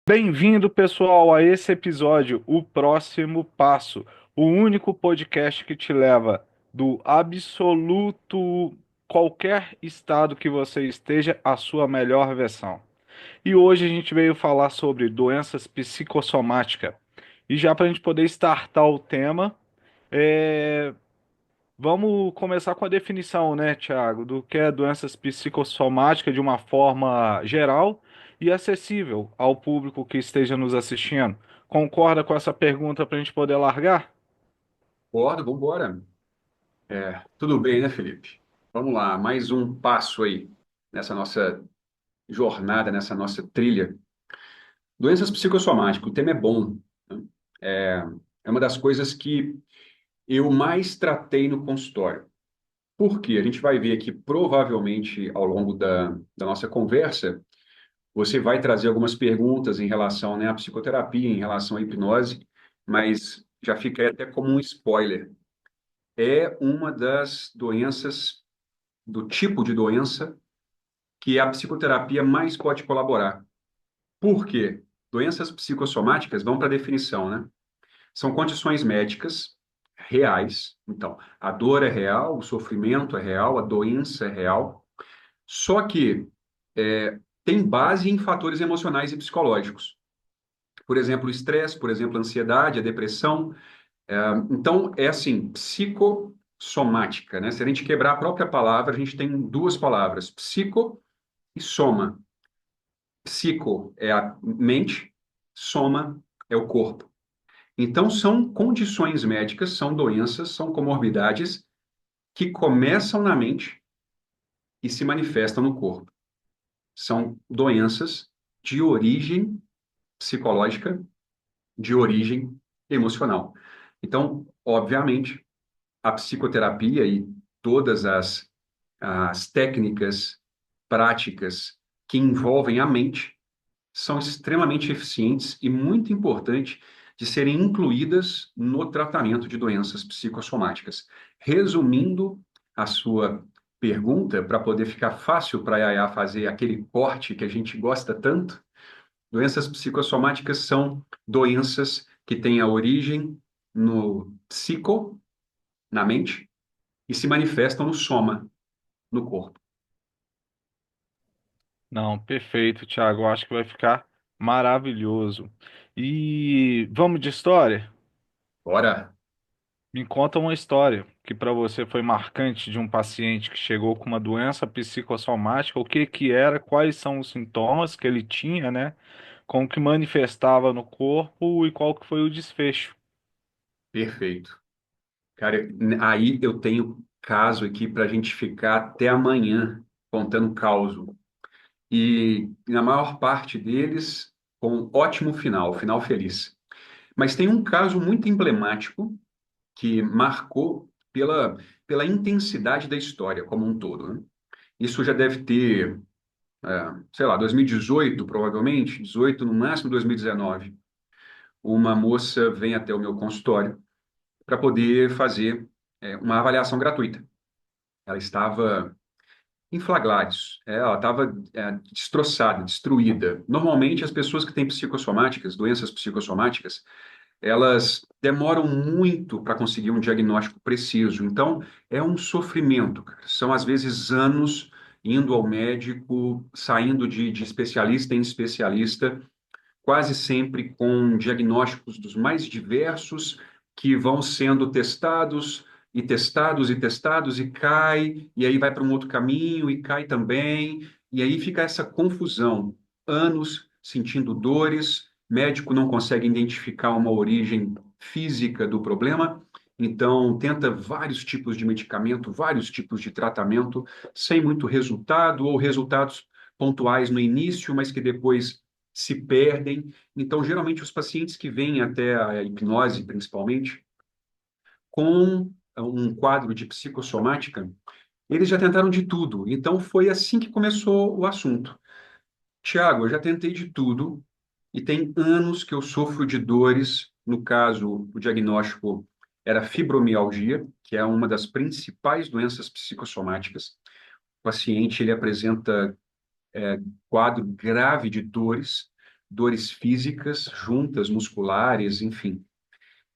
Bem-vindo, pessoal, a esse episódio, O Próximo Passo, o único podcast que te leva do absoluto qualquer estado que você esteja à sua melhor versão. E hoje a gente veio falar sobre doenças psicossomáticas. E já para a gente poder startar o tema, é, vamos começar com a definição, né, Tiago, do que é doenças psicossomáticas de uma forma geral e acessível ao público que esteja nos assistindo. Concorda com essa pergunta para a gente poder largar? Concordo, vamos embora. Tudo bem, né, Felipe? Vamos lá, mais um passo aí nessa nossa jornada, nessa nossa trilha. Doenças psicossomáticas, o tema é bom, né? É, é uma das coisas que eu mais tratei no consultório. Por quê? A gente vai ver aqui, provavelmente, ao longo da nossa conversa, você vai trazer algumas perguntas em relação, né, à psicoterapia, em relação à hipnose, mas já fica aí até como um spoiler. É uma das doenças do tipo de doença que a psicoterapia mais pode colaborar. Por quê? Doenças psicossomáticas vão para a definição, né? São condições médicas reais. Então, a dor é real, o sofrimento é real, a doença é real. Só que tem base em fatores emocionais e psicológicos. Por exemplo, o estresse, por exemplo, a ansiedade, a depressão. Então, é assim, psicossomática, né? Se a gente quebrar a própria palavra, a gente tem duas palavras, psico e soma. Psico é a mente, soma é o corpo. Então, são condições médicas, são doenças, são comorbidades que começam na mente e se manifestam no corpo. São doenças de origem psicológica, de origem emocional. Então, obviamente, a psicoterapia e todas as técnicas práticas que envolvem a mente são extremamente eficientes e muito importantes de serem incluídas no tratamento de doenças psicossomáticas. Resumindo a sua pergunta, para poder ficar fácil para a Yaya fazer aquele corte que a gente gosta tanto, doenças psicossomáticas são doenças que têm a origem no psico, na mente, e se manifestam no soma, no corpo. Não, perfeito, Tiago. Eu acho que vai ficar maravilhoso. E vamos de história? Ora, Me conta uma história que para você foi marcante de um paciente que chegou com uma doença psicossomática, o que que era, quais são os sintomas que ele tinha, né? Como que manifestava no corpo e qual que foi o desfecho. perfeito. Cara, aí eu tenho caso aqui para a gente ficar até amanhã contando causo. E na maior parte deles, com um ótimo final, final feliz. Mas tem um caso muito emblemático que marcou pela intensidade da história como um todo, né? Isso já deve ter, sei lá, 2018, provavelmente, 18 no máximo 2019. Uma moça vem até o meu consultório para poder fazer, uma avaliação gratuita. Ela estava em flaglares, ela estava destroçada, destruída. Normalmente, as pessoas que têm psicossomáticas, doenças psicossomáticas, elas demoram muito para conseguir um diagnóstico preciso. Então, é um sofrimento, cara. São, às vezes, anos indo ao médico, saindo de especialista em especialista, quase sempre com diagnósticos dos mais diversos, que vão sendo testados e testados e testados e cai, e aí vai para um outro caminho e cai também, e aí fica essa confusão. Anos sentindo dores, médico não consegue identificar uma origem física do problema, então tenta vários tipos de medicamento, vários tipos de tratamento, sem muito resultado, ou resultados pontuais no início, mas que depois se perdem. Então, geralmente, os pacientes que vêm até a hipnose, principalmente, com um quadro de psicossomática, eles já tentaram de tudo. Então, foi assim que começou o assunto. Tiago, eu já tentei de tudo e tem anos que eu sofro de dores. No caso, o diagnóstico era fibromialgia, que é uma das principais doenças psicossomáticas. O paciente ele apresenta quadro grave de dores, dores físicas juntas, musculares, enfim.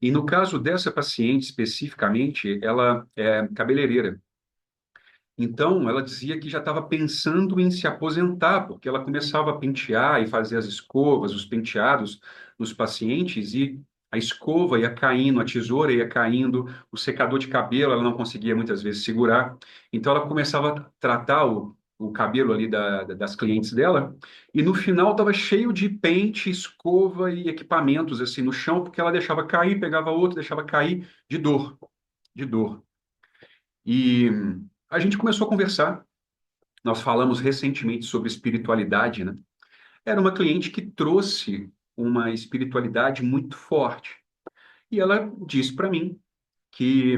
E no caso dessa paciente especificamente, ela é cabeleireira. Então, ela dizia que já estava pensando em se aposentar, porque ela começava a pentear e fazer as escovas, os penteados nos pacientes, e a escova ia caindo, a tesoura ia caindo, o secador de cabelo ela não conseguia muitas vezes segurar. Então, ela começava a tratar o cabelo ali das clientes dela, e no final estava cheio de pente, escova e equipamentos assim no chão, porque ela deixava cair, pegava outro, deixava cair de dor, de dor. E a gente começou a conversar. Nós falamos recentemente sobre espiritualidade, né? Era uma cliente que trouxe uma espiritualidade muito forte. E ela disse para mim que,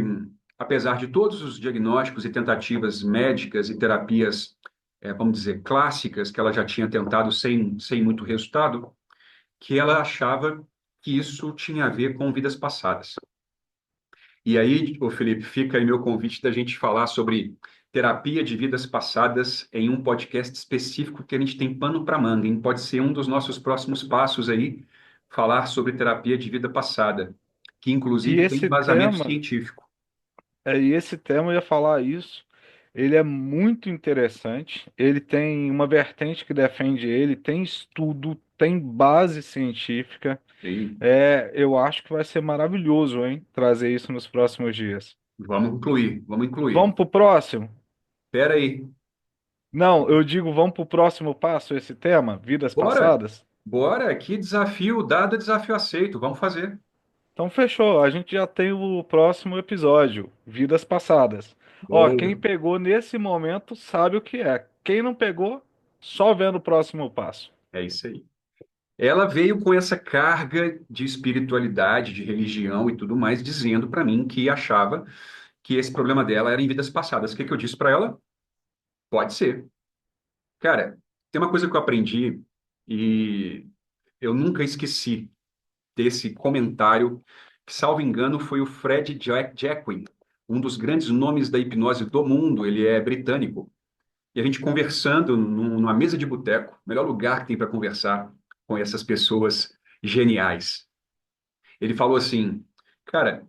apesar de todos os diagnósticos e tentativas médicas e terapias, vamos dizer, clássicas, que ela já tinha tentado sem muito resultado, que ela achava que isso tinha a ver com vidas passadas. E aí, ô Felipe, fica aí meu convite da gente falar sobre terapia de vidas passadas em um podcast específico que a gente tem pano para manga, hein? Pode ser um dos nossos próximos passos aí, falar sobre terapia de vida passada, que E inclusive tem esse embasamento tema, científico. eu ia falar isso. Ele é muito interessante. Ele tem uma vertente que defende ele, tem estudo, tem base científica. Sim. Eu acho que vai ser maravilhoso, hein? Trazer isso nos próximos dias. Vamos incluir, vamos incluir. Vamos pro próximo? Espera aí. Não, eu digo, vamos pro próximo passo esse tema, vidas Bora, passadas? bora, que desafio dado, desafio aceito, vamos fazer. Então fechou, a gente já tem o próximo episódio, vidas passadas. Ó, quem Boa. pegou nesse momento sabe o que é. Quem não pegou, só vendo o próximo passo. É isso aí. Ela veio com essa carga de espiritualidade, de religião e tudo mais, dizendo para mim que achava que esse problema dela era em vidas passadas. O que que eu disse para ela? Pode ser. Cara, tem uma coisa que eu aprendi e eu nunca esqueci desse comentário, que, salvo engano, foi o Fred Jacquin, um dos grandes nomes da hipnose do mundo. Ele é britânico. E a gente conversando numa mesa de boteco, melhor lugar que tem para conversar com essas pessoas geniais. Ele falou assim, cara,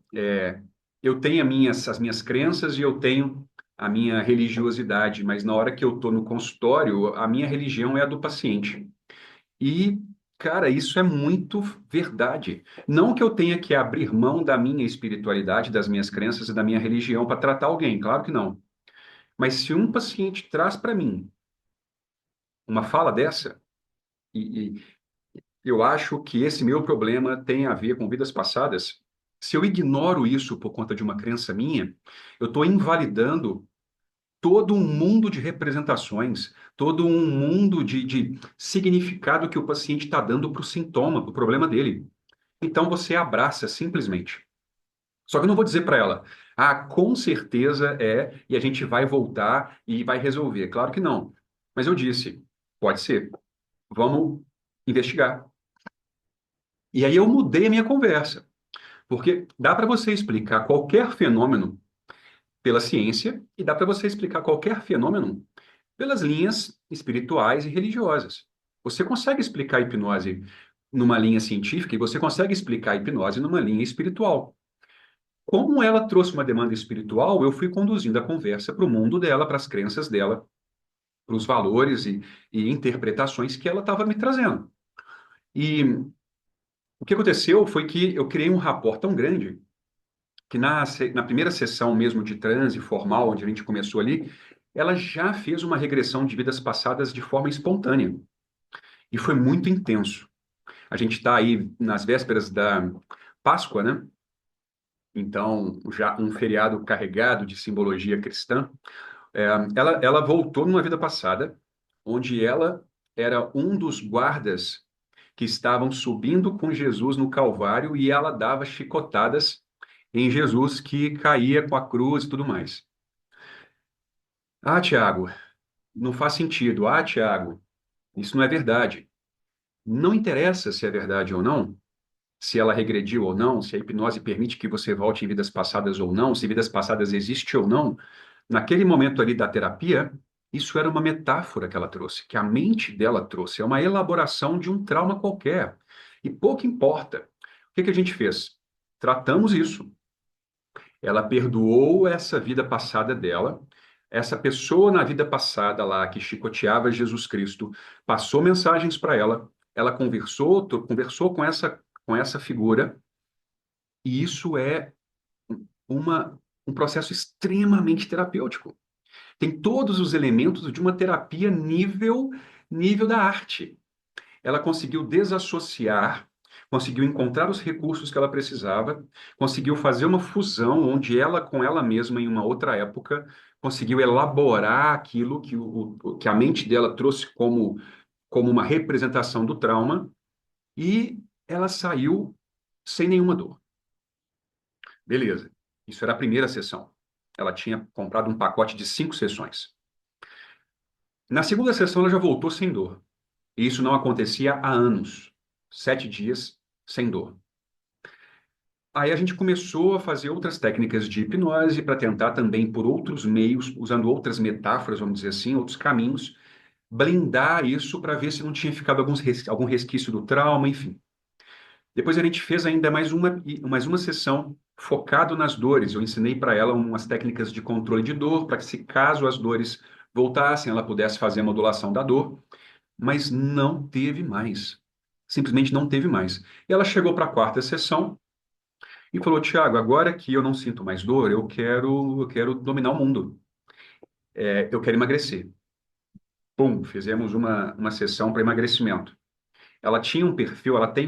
eu tenho as minhas crenças e eu tenho a minha religiosidade, mas na hora que eu estou no consultório, a minha religião é a do paciente. E, cara, isso é muito verdade. Não que eu tenha que abrir mão da minha espiritualidade, das minhas crenças e da minha religião para tratar alguém, claro que não. Mas se um paciente traz para mim uma fala dessa, e eu acho que esse meu problema tem a ver com vidas passadas. Se eu ignoro isso por conta de uma crença minha, eu estou invalidando todo um mundo de representações, todo um mundo de significado que o paciente está dando para o sintoma, para o problema dele. Então você abraça simplesmente. Só que eu não vou dizer para ela, ah, com certeza é, e a gente vai voltar e vai resolver. Claro que não. Mas eu disse, pode ser. Vamos investigar. E aí eu mudei a minha conversa, porque dá para você explicar qualquer fenômeno pela ciência e dá para você explicar qualquer fenômeno pelas linhas espirituais e religiosas. Você consegue explicar a hipnose numa linha científica e você consegue explicar a hipnose numa linha espiritual. Como ela trouxe uma demanda espiritual, eu fui conduzindo a conversa para o mundo dela, para as crenças dela, para os valores e interpretações que ela estava me trazendo. E o que aconteceu foi que eu criei um rapport tão grande que na primeira sessão mesmo de transe formal, onde a gente começou ali, ela já fez uma regressão de vidas passadas de forma espontânea. E foi muito intenso. A gente está aí nas vésperas da Páscoa, né? Então, já um feriado carregado de simbologia cristã. Ela voltou numa vida passada, onde ela era um dos guardas que estavam subindo com Jesus no Calvário e ela dava chicotadas em Jesus que caía com a cruz e tudo mais. Ah, Tiago, não faz sentido. Ah, Tiago, isso não é verdade. Não interessa se é verdade ou não, se ela regrediu ou não, se a hipnose permite que você volte em vidas passadas ou não, se vidas passadas existe ou não. Naquele momento ali da terapia, Isso era uma metáfora que ela trouxe, que a mente dela trouxe. É uma elaboração de um trauma qualquer. E pouco importa. O que que a gente fez? Tratamos isso. Ela perdoou essa vida passada dela. Essa pessoa na vida passada lá que chicoteava Jesus Cristo passou mensagens para ela. Ela conversou com essa figura. E isso é um processo extremamente terapêutico. Tem todos os elementos de uma terapia nível da arte. Ela conseguiu desassociar, conseguiu encontrar os recursos que ela precisava, conseguiu fazer uma fusão onde ela com ela mesma em uma outra época conseguiu elaborar aquilo que a mente dela trouxe como uma representação do trauma e ela saiu sem nenhuma dor. Beleza. Isso era a primeira sessão. Ela tinha comprado um pacote de 5 sessões. Na segunda sessão, ela já voltou sem dor. E isso não acontecia há anos. 7 dias sem dor. Aí a gente começou a fazer outras técnicas de hipnose para tentar também, por outros meios, usando outras metáforas, vamos dizer assim, outros caminhos, blindar isso para ver se não tinha ficado algum resquício do trauma, enfim. Depois a gente fez ainda mais uma sessão focado nas dores. Eu ensinei para ela umas técnicas de controle de dor, para que se caso as dores voltassem, ela pudesse fazer a modulação da dor, mas não teve mais. Simplesmente não teve mais. E ela chegou para a quarta sessão e falou: Tiago, agora que eu não sinto mais dor, eu quero dominar o mundo. Eu quero emagrecer. Pum, fizemos uma sessão para emagrecimento. Ela tem um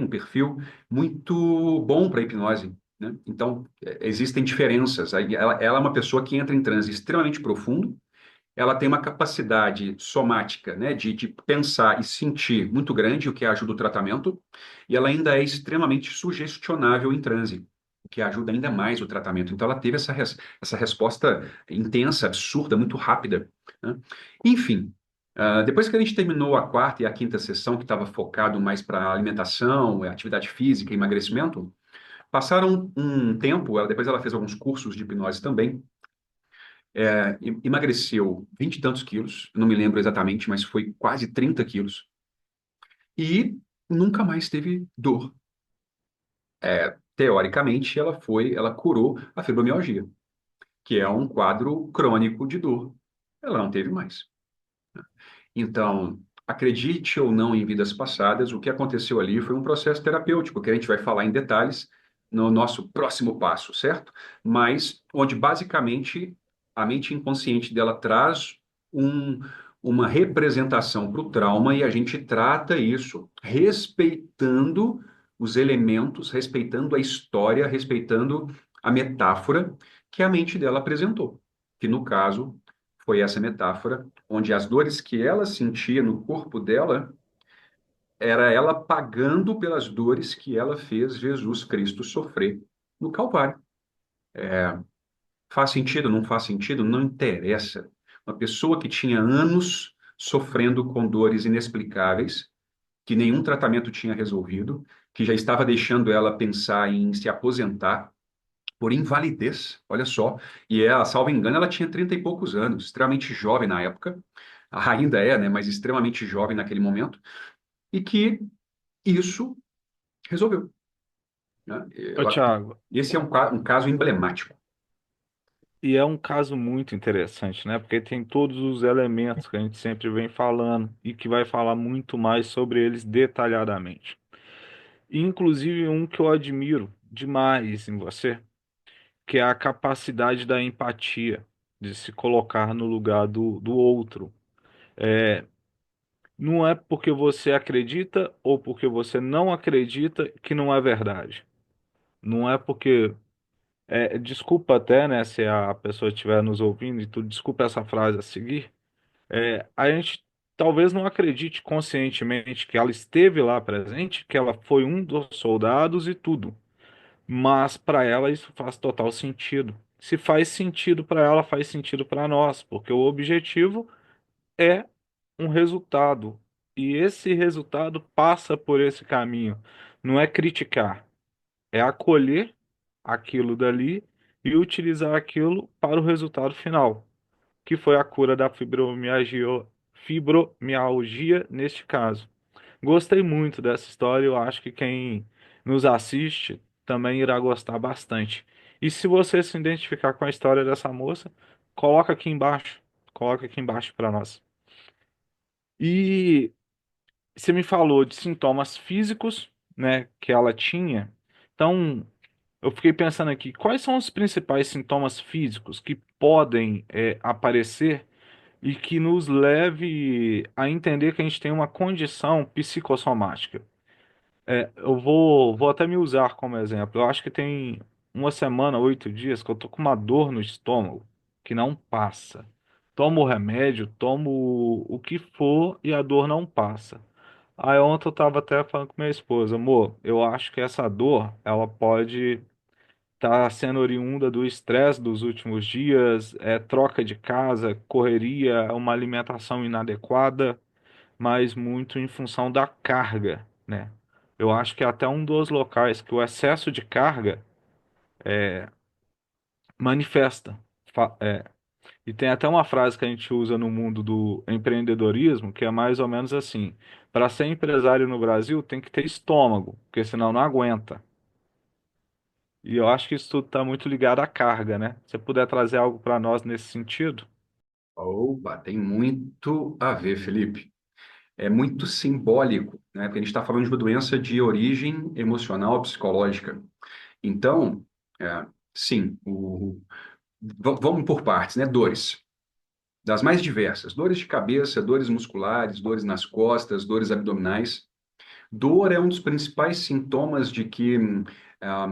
perfil muito bom para hipnose, né? Então, existem diferenças. Ela é uma pessoa que entra em transe extremamente profundo, ela tem uma capacidade somática, né, de pensar e sentir muito grande, o que ajuda o tratamento, e ela ainda é extremamente sugestionável em transe, o que ajuda ainda mais o tratamento. Então, ela teve essa resposta intensa, absurda, muito rápida, né? Enfim, depois que a gente terminou a quarta e a quinta sessão, que estava focado mais para alimentação, atividade física e emagrecimento, passaram um tempo, depois ela fez alguns cursos de hipnose também, emagreceu 20 e tantos quilos, não me lembro exatamente, mas foi quase 30 quilos, e nunca mais teve dor. Teoricamente, ela curou a fibromialgia, que é um quadro crônico de dor. Ela não teve mais. Então, acredite ou não em vidas passadas, o que aconteceu ali foi um processo terapêutico, que a gente vai falar em detalhes no nosso próximo passo, certo? Mas onde basicamente a mente inconsciente dela traz um- uma representação para o trauma e a gente trata isso respeitando os elementos, respeitando a história, respeitando a metáfora que a mente dela apresentou, que no caso foi essa metáfora onde as dores que ela sentia no corpo dela era ela pagando pelas dores que ela fez Jesus Cristo sofrer no Calvário. Faz sentido, não faz sentido? Não interessa. Uma pessoa que tinha anos sofrendo com dores inexplicáveis, que nenhum tratamento tinha resolvido, que já estava deixando ela pensar em se aposentar por invalidez, olha só. E ela, salvo engano, ela tinha 30 e poucos anos, extremamente jovem na época, ainda é, né, mas extremamente jovem naquele momento, e que isso resolveu, né? Ô, Thiago, Esse é um caso emblemático. e é um caso muito interessante, né? Porque tem todos os elementos que a gente sempre vem falando e que vai falar muito mais sobre eles detalhadamente. Inclusive um que eu admiro demais em você, que é a capacidade da empatia, de se colocar no lugar do outro. Não é porque você acredita ou porque você não acredita que não é verdade. Não é porque. Desculpa até, né, se a pessoa estiver nos ouvindo e tudo, desculpa essa frase a seguir. A gente talvez não acredite conscientemente que ela esteve lá presente, que ela foi um dos soldados e tudo. Mas para ela isso faz total sentido. Se faz sentido para ela, faz sentido para nós, porque o objetivo é um resultado. E esse resultado passa por esse caminho. Não é criticar, é acolher aquilo dali e utilizar aquilo para o resultado final. que foi a cura da fibromialgia neste caso. Gostei muito dessa história, eu acho que quem nos assiste também irá gostar bastante. E se você se identificar com a história dessa moça, coloca aqui embaixo, coloca aqui embaixo para nós. E você me falou de sintomas físicos, né, que ela tinha. Então, eu fiquei pensando aqui, quais são os principais sintomas físicos que podem aparecer e que nos leve a entender que a gente tem uma condição psicossomática? Eu vou até me usar como exemplo. Eu acho que tem uma semana, 8 dias, que eu tô com uma dor no estômago que não passa. Tomo o remédio, tomo o que for e a dor não passa. Aí ontem eu tava até falando com minha esposa, amor, eu acho que essa dor, ela pode estar sendo oriunda do estresse dos últimos dias, troca de casa, correria, uma alimentação inadequada, mas muito em função da carga, né? Eu acho que é até um dos locais que o excesso de carga manifesta. E tem até uma frase que a gente usa no mundo do empreendedorismo, que é mais ou menos assim: para ser empresário no Brasil tem que ter estômago, porque senão não aguenta. E eu acho que isso tudo está muito ligado à carga, né? Se você puder trazer algo para nós nesse sentido. Opa, tem muito a ver, Felipe. É muito simbólico, né? Porque a gente está falando de uma doença de origem emocional, psicológica. Então, sim, vamos por partes, né? Dores, das mais diversas. Dores de cabeça, dores musculares, dores nas costas, dores abdominais. Dor é um dos principais sintomas ah,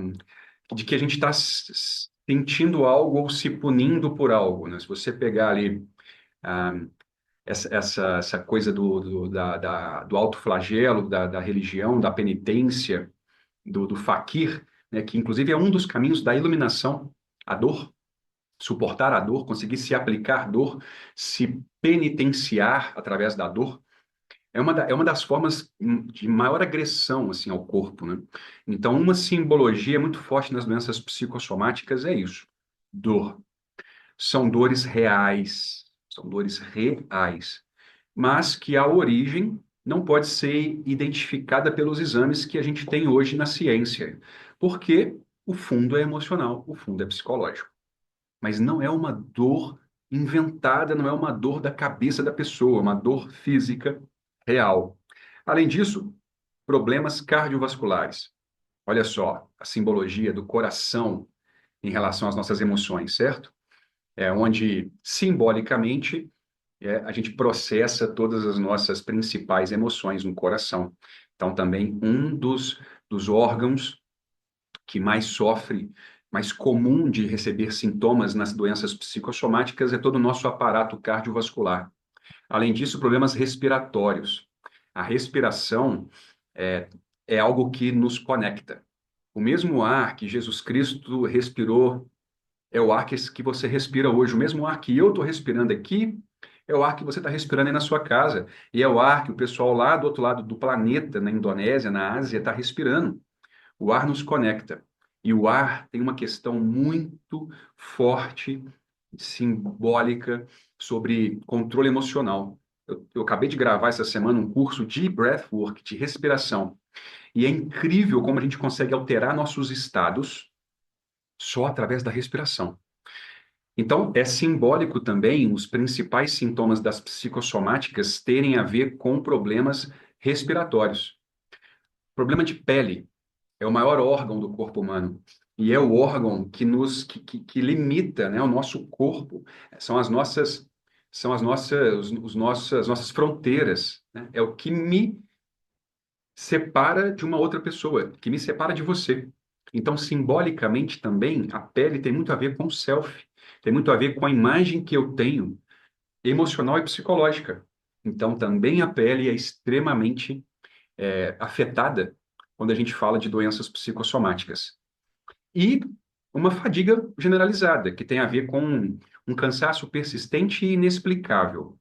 de que a gente está sentindo algo ou se punindo por algo, né? Se você pegar ali ah, essa coisa do autoflagelo, da religião, da penitência, do faquir, né, que inclusive é um dos caminhos da iluminação, a dor, suportar a dor, conseguir se aplicar dor, se penitenciar através da dor, é uma das formas de maior agressão assim, ao corpo, né? Então, uma simbologia muito forte nas doenças psicossomáticas é isso, dor. São dores reais, são dores reais, mas que a origem não pode ser identificada pelos exames que a gente tem hoje na ciência, porque o fundo é emocional, o fundo é psicológico. Mas não é uma dor inventada, não é uma dor da cabeça da pessoa, é uma dor física real. Além disso, problemas cardiovasculares. Olha só a simbologia do coração em relação às nossas emoções, certo? É onde simbolicamente a gente processa todas as nossas principais emoções no coração. Então, também um dos órgãos que mais sofre, mais comum de receber sintomas nas doenças psicossomáticas é todo o nosso aparato cardiovascular. Além disso, problemas respiratórios. A respiração é, é algo que nos conecta. O mesmo ar que Jesus Cristo respirou é o ar que você respira hoje. O mesmo ar que eu estou respirando aqui é o ar que você está respirando aí na sua casa. E é o ar que o pessoal lá do outro lado do planeta, na Indonésia, na Ásia, está respirando. O ar nos conecta. E o ar tem uma questão muito forte, simbólica, sobre controle emocional. Eu acabei de gravar essa semana um curso de breathwork, de respiração. E é incrível como a gente consegue alterar nossos estados só através da respiração. Então, é simbólico também os principais sintomas das psicossomáticas terem a ver com problemas respiratórios. Problema de pele é o maior órgão do corpo humano e é o órgão que limita, né, o nosso corpo. São as nossas fronteiras, né? É o que me separa de uma outra pessoa, que me separa de você. Então, simbolicamente também, a pele tem muito a ver com o self, tem muito a ver com a imagem que eu tenho, emocional e psicológica. Então, também a pele é extremamente afetada quando a gente fala de doenças psicossomáticas. E uma fadiga generalizada, que tem a ver com um cansaço persistente e inexplicável,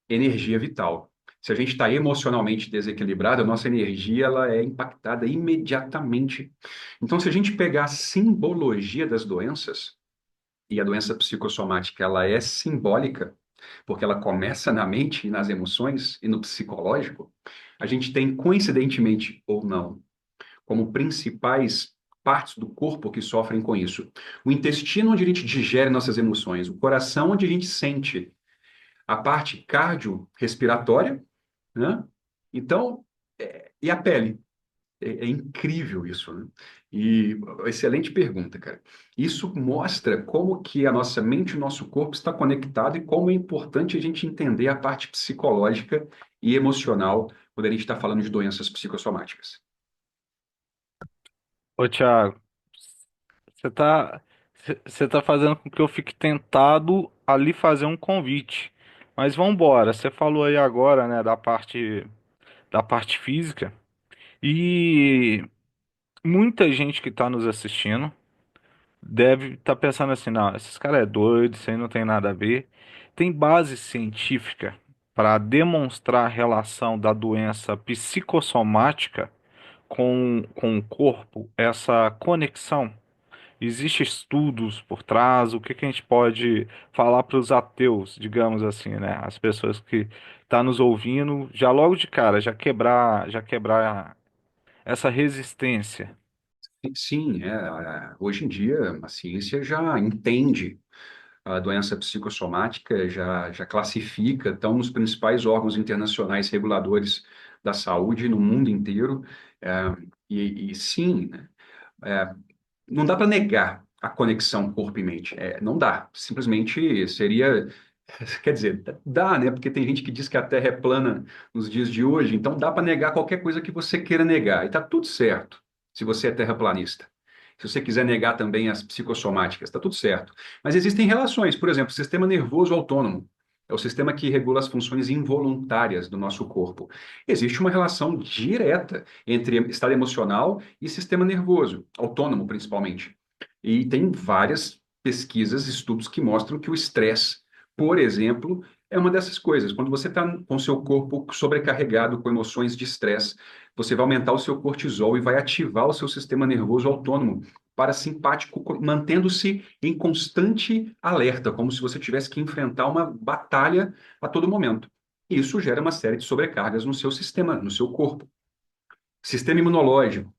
energia vital. Se a gente está emocionalmente desequilibrado, a nossa energia ela é impactada imediatamente. Então, se a gente pegar a simbologia das doenças, e a doença psicossomática ela é simbólica, porque ela começa na mente e nas emoções e no psicológico, a gente tem, coincidentemente ou não, como principais partes do corpo que sofrem com isso. O intestino, onde a gente digere nossas emoções, o coração, onde a gente sente, a parte cardiorrespiratória, né? Então, e a pele? É incrível isso, né? E excelente pergunta, cara. Isso mostra como que a nossa mente e o nosso corpo está conectado e como é importante a gente entender a parte psicológica e emocional quando a gente está falando de doenças psicossomáticas. Ô, Thiago, você tá, você tá fazendo com que eu fique tentado ali fazer um convite. Mas vamos embora. Você falou aí agora, né, da parte física e muita gente que está nos assistindo deve estar pensando assim, não, esses caras é doido, isso aí não tem nada a ver. Tem base científica para demonstrar a relação da doença psicossomática com o corpo, essa conexão. Existem estudos por trás, o que que a gente pode falar para os ateus, digamos assim, né? As pessoas que estão nos ouvindo, já logo de cara, já quebrar essa resistência. Sim, hoje em dia a ciência já entende a doença psicossomática, já classifica, estão nos principais órgãos internacionais reguladores da saúde no mundo inteiro. É, e sim, né? É, não dá para negar a conexão corpo e mente. Não dá. Simplesmente seria. Quer dizer, dá, né? Porque tem gente que diz que a Terra é plana nos dias de hoje, então dá para negar qualquer coisa que você queira negar. E tá tudo certo, se você é terraplanista. Se você quiser negar também as psicossomáticas, tá tudo certo. Mas existem relações, por exemplo, o sistema nervoso autônomo. É o sistema que regula as funções involuntárias do nosso corpo. Existe uma relação direta entre estado emocional e sistema nervoso, autônomo principalmente. E tem várias pesquisas, estudos que mostram que o estresse, por exemplo, é uma dessas coisas. Quando você está com o seu corpo sobrecarregado com emoções de estresse, você vai aumentar o seu cortisol e vai ativar o seu sistema nervoso autônomo, parasimpático, mantendo-se em constante alerta, como se você tivesse que enfrentar uma batalha a todo momento. Isso gera uma série de sobrecargas no seu sistema, no seu corpo. Sistema imunológico.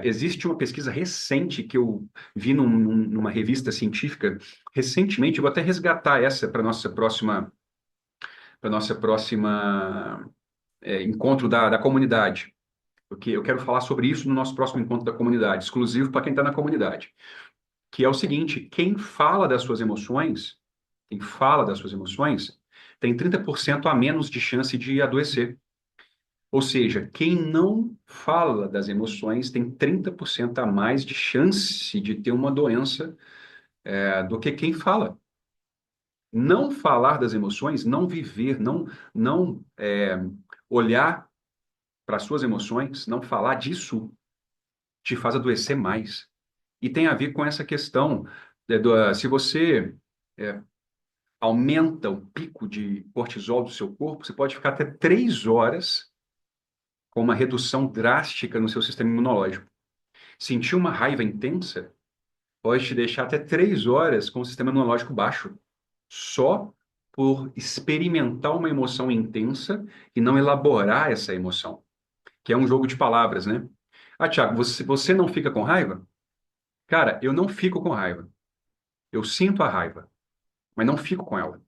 Existe uma pesquisa recente que eu vi numa revista científica recentemente. Eu vou até resgatar essa para nossa próxima encontro da comunidade, porque eu quero falar sobre isso no nosso próximo encontro da comunidade, exclusivo para quem está na comunidade, que é o seguinte: quem fala das suas emoções, tem 30% a menos de chance de adoecer. Ou seja, quem não fala das emoções tem 30% a mais de chance de ter uma doença do que quem fala. Não falar das emoções, não viver, não olhar para as suas emoções, não falar disso, te faz adoecer mais. E tem a ver com essa questão se você é, aumenta o pico de cortisol do seu corpo, você pode ficar até 3 horas com uma redução drástica no seu sistema imunológico. Sentir uma raiva intensa pode te deixar até 3 horas com o sistema imunológico baixo, só por experimentar uma emoção intensa e não elaborar essa emoção, que é um jogo de palavras, né? Ah, Thiago, você não fica com raiva? Cara, eu não fico com raiva. Eu sinto a raiva, mas não fico com ela.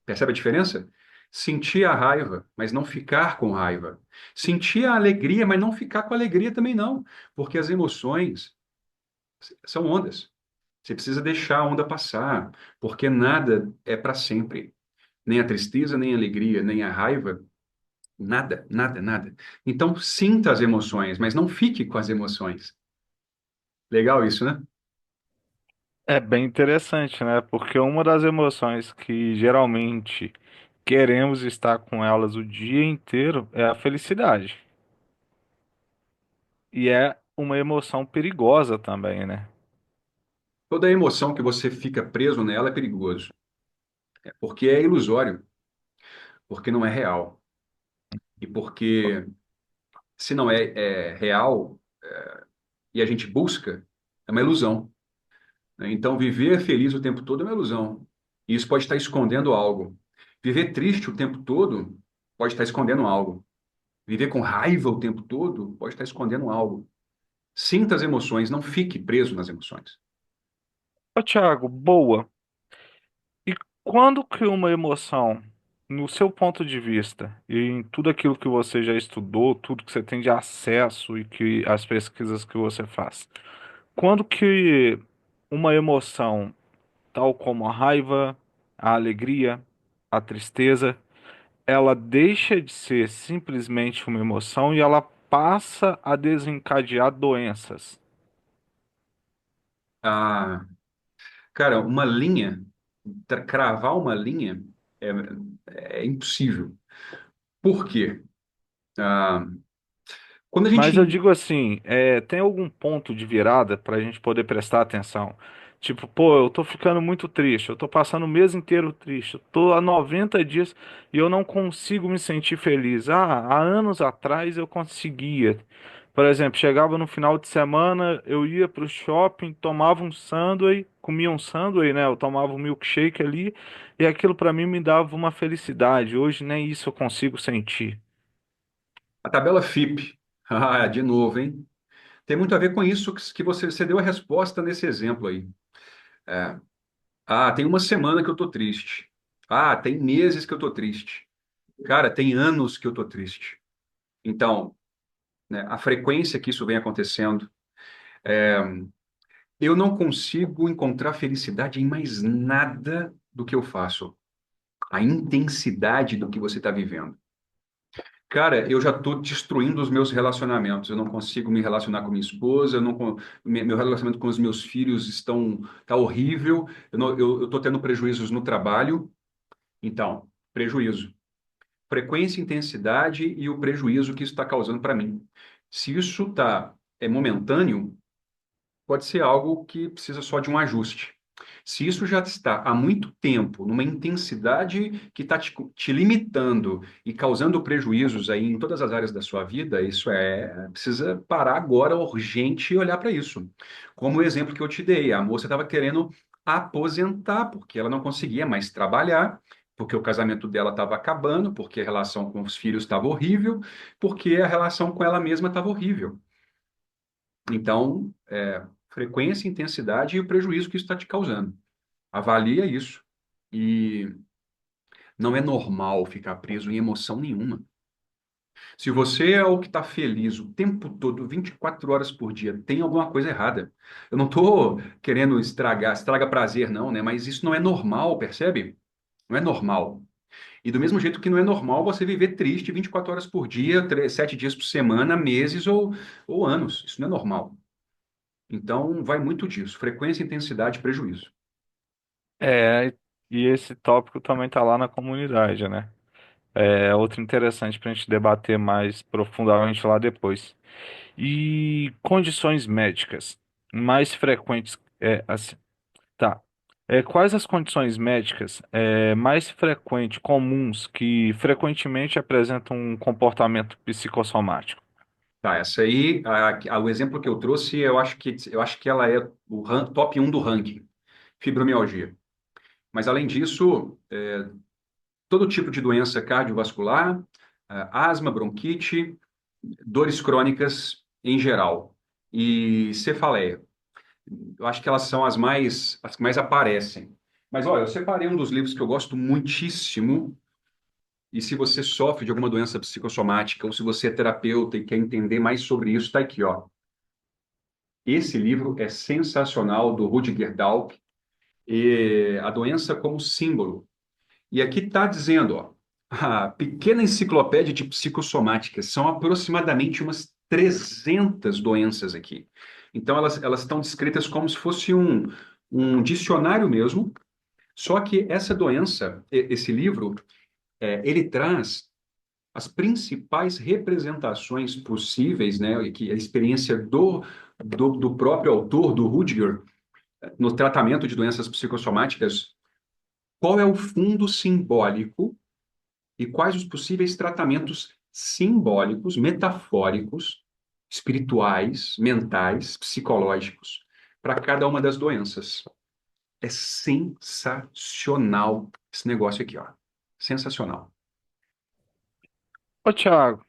Percebe a diferença? Sentir a raiva, mas não ficar com raiva. Sentir a alegria, mas não ficar com alegria também não, porque as emoções são ondas. Você precisa deixar a onda passar, porque nada é para sempre. Nem a tristeza, nem a alegria, nem a raiva, nada, nada, nada. Então, sinta as emoções, mas não fique com as emoções. Legal isso, né? É bem interessante, né? Porque uma das emoções que geralmente queremos estar com elas o dia inteiro é a felicidade. E é uma emoção perigosa também, né? Toda emoção que você fica preso nela é perigoso, porque é ilusório, porque não é real. E porque, se não é real e a gente busca, é uma ilusão. Né? Então, viver feliz o tempo todo é uma ilusão. E isso pode estar escondendo algo. Viver triste o tempo todo pode estar escondendo algo. Viver com raiva o tempo todo pode estar escondendo algo. Sinta as emoções, não fique preso nas emoções. Ô, Thiago, boa. E quando que uma emoção, no seu ponto de vista, e em tudo aquilo que você já estudou, tudo que você tem de acesso e que as pesquisas que você faz, quando que uma emoção, tal como a raiva, a alegria, a tristeza, ela deixa de ser simplesmente uma emoção e ela passa a desencadear doenças? Ah, cara, uma linha, cravar uma linha é, é impossível. Por quê? Ah, quando a Mas eu gente. digo assim, tem algum ponto de virada para a gente poder prestar atenção? Tipo, pô, eu tô ficando muito triste, eu tô passando o mês inteiro triste, eu tô há 90 dias e eu não consigo me sentir feliz. Ah, há anos atrás eu conseguia. Por exemplo, chegava no final de semana, eu ia pro shopping, tomava um sanduíche, comia um sanduíche, né? Eu tomava um milkshake ali e aquilo para mim me dava uma felicidade. Hoje nem isso eu consigo sentir. A tabela FIP. Ah, de novo, hein? Tem muito a ver com isso que você deu a resposta nesse exemplo aí. É, ah, tem uma semana que eu tô triste. Ah, tem meses que eu tô triste. Cara, tem anos que eu tô triste. Então, né, a frequência que isso vem acontecendo, eu não consigo encontrar felicidade em mais nada do que eu faço. A intensidade do que você está vivendo. Cara, eu já estou destruindo os meus relacionamentos. Eu não consigo me relacionar com minha esposa. Eu não, meu relacionamento com os meus filhos tá horrível. Eu estou tendo prejuízos no trabalho. Então, prejuízo. Frequência, intensidade e o prejuízo que isso está causando para mim. Se isso é momentâneo, pode ser algo que precisa só de um ajuste. Se isso já está há muito tempo, numa intensidade que está te limitando e causando prejuízos aí em todas as áreas da sua vida, precisa parar agora urgente e olhar para isso. Como o exemplo que eu te dei, a moça estava querendo aposentar porque ela não conseguia mais trabalhar, porque o casamento dela estava acabando, porque a relação com os filhos estava horrível, porque a relação com ela mesma estava horrível. Então, frequência, intensidade e o prejuízo que isso está te causando. Avalia isso. E não é normal ficar preso em emoção nenhuma. Se você é o que está feliz o tempo todo, 24 horas por dia, tem alguma coisa errada. Eu não estou querendo estraga prazer, não, né? Mas isso não é normal, percebe? Não é normal. E do mesmo jeito que não é normal você viver triste 24 horas por dia, 7 dias por semana, meses ou anos. Isso não é normal. Então, vai muito disso. Frequência, intensidade, prejuízo. É, e esse tópico também tá lá na comunidade, né? É outro interessante para a gente debater mais profundamente lá depois. E condições médicas mais frequentes, assim, tá. Quais as condições médicas mais frequentes, comuns, que frequentemente apresentam um comportamento psicossomático? Tá, essa aí, o exemplo que eu trouxe, eu acho que ela é o top um do ranking, fibromialgia. Mas, além disso, todo tipo de doença cardiovascular, asma, bronquite, dores crônicas em geral e cefaleia. Eu acho que elas são as que mais aparecem. Mas, olha, eu separei um dos livros que eu gosto muitíssimo. E se você sofre de alguma doença psicossomática ou se você é terapeuta e quer entender mais sobre isso, está aqui, ó. Esse livro é sensacional, do Rutger Dahl, e A Doença como Símbolo. E aqui está dizendo, ó, a pequena enciclopédia de psicossomáticas, são aproximadamente umas 300 doenças aqui. Então, elas estão descritas como se fosse um dicionário mesmo, só que essa doença, esse livro, ele traz as principais representações possíveis, né, e que a experiência do próprio autor, do Rutger, no tratamento de doenças psicossomáticas, qual é o fundo simbólico e quais os possíveis tratamentos simbólicos, metafóricos, espirituais, mentais, psicológicos para cada uma das doenças. É sensacional esse negócio aqui, ó. Sensacional. Ô, Thiago,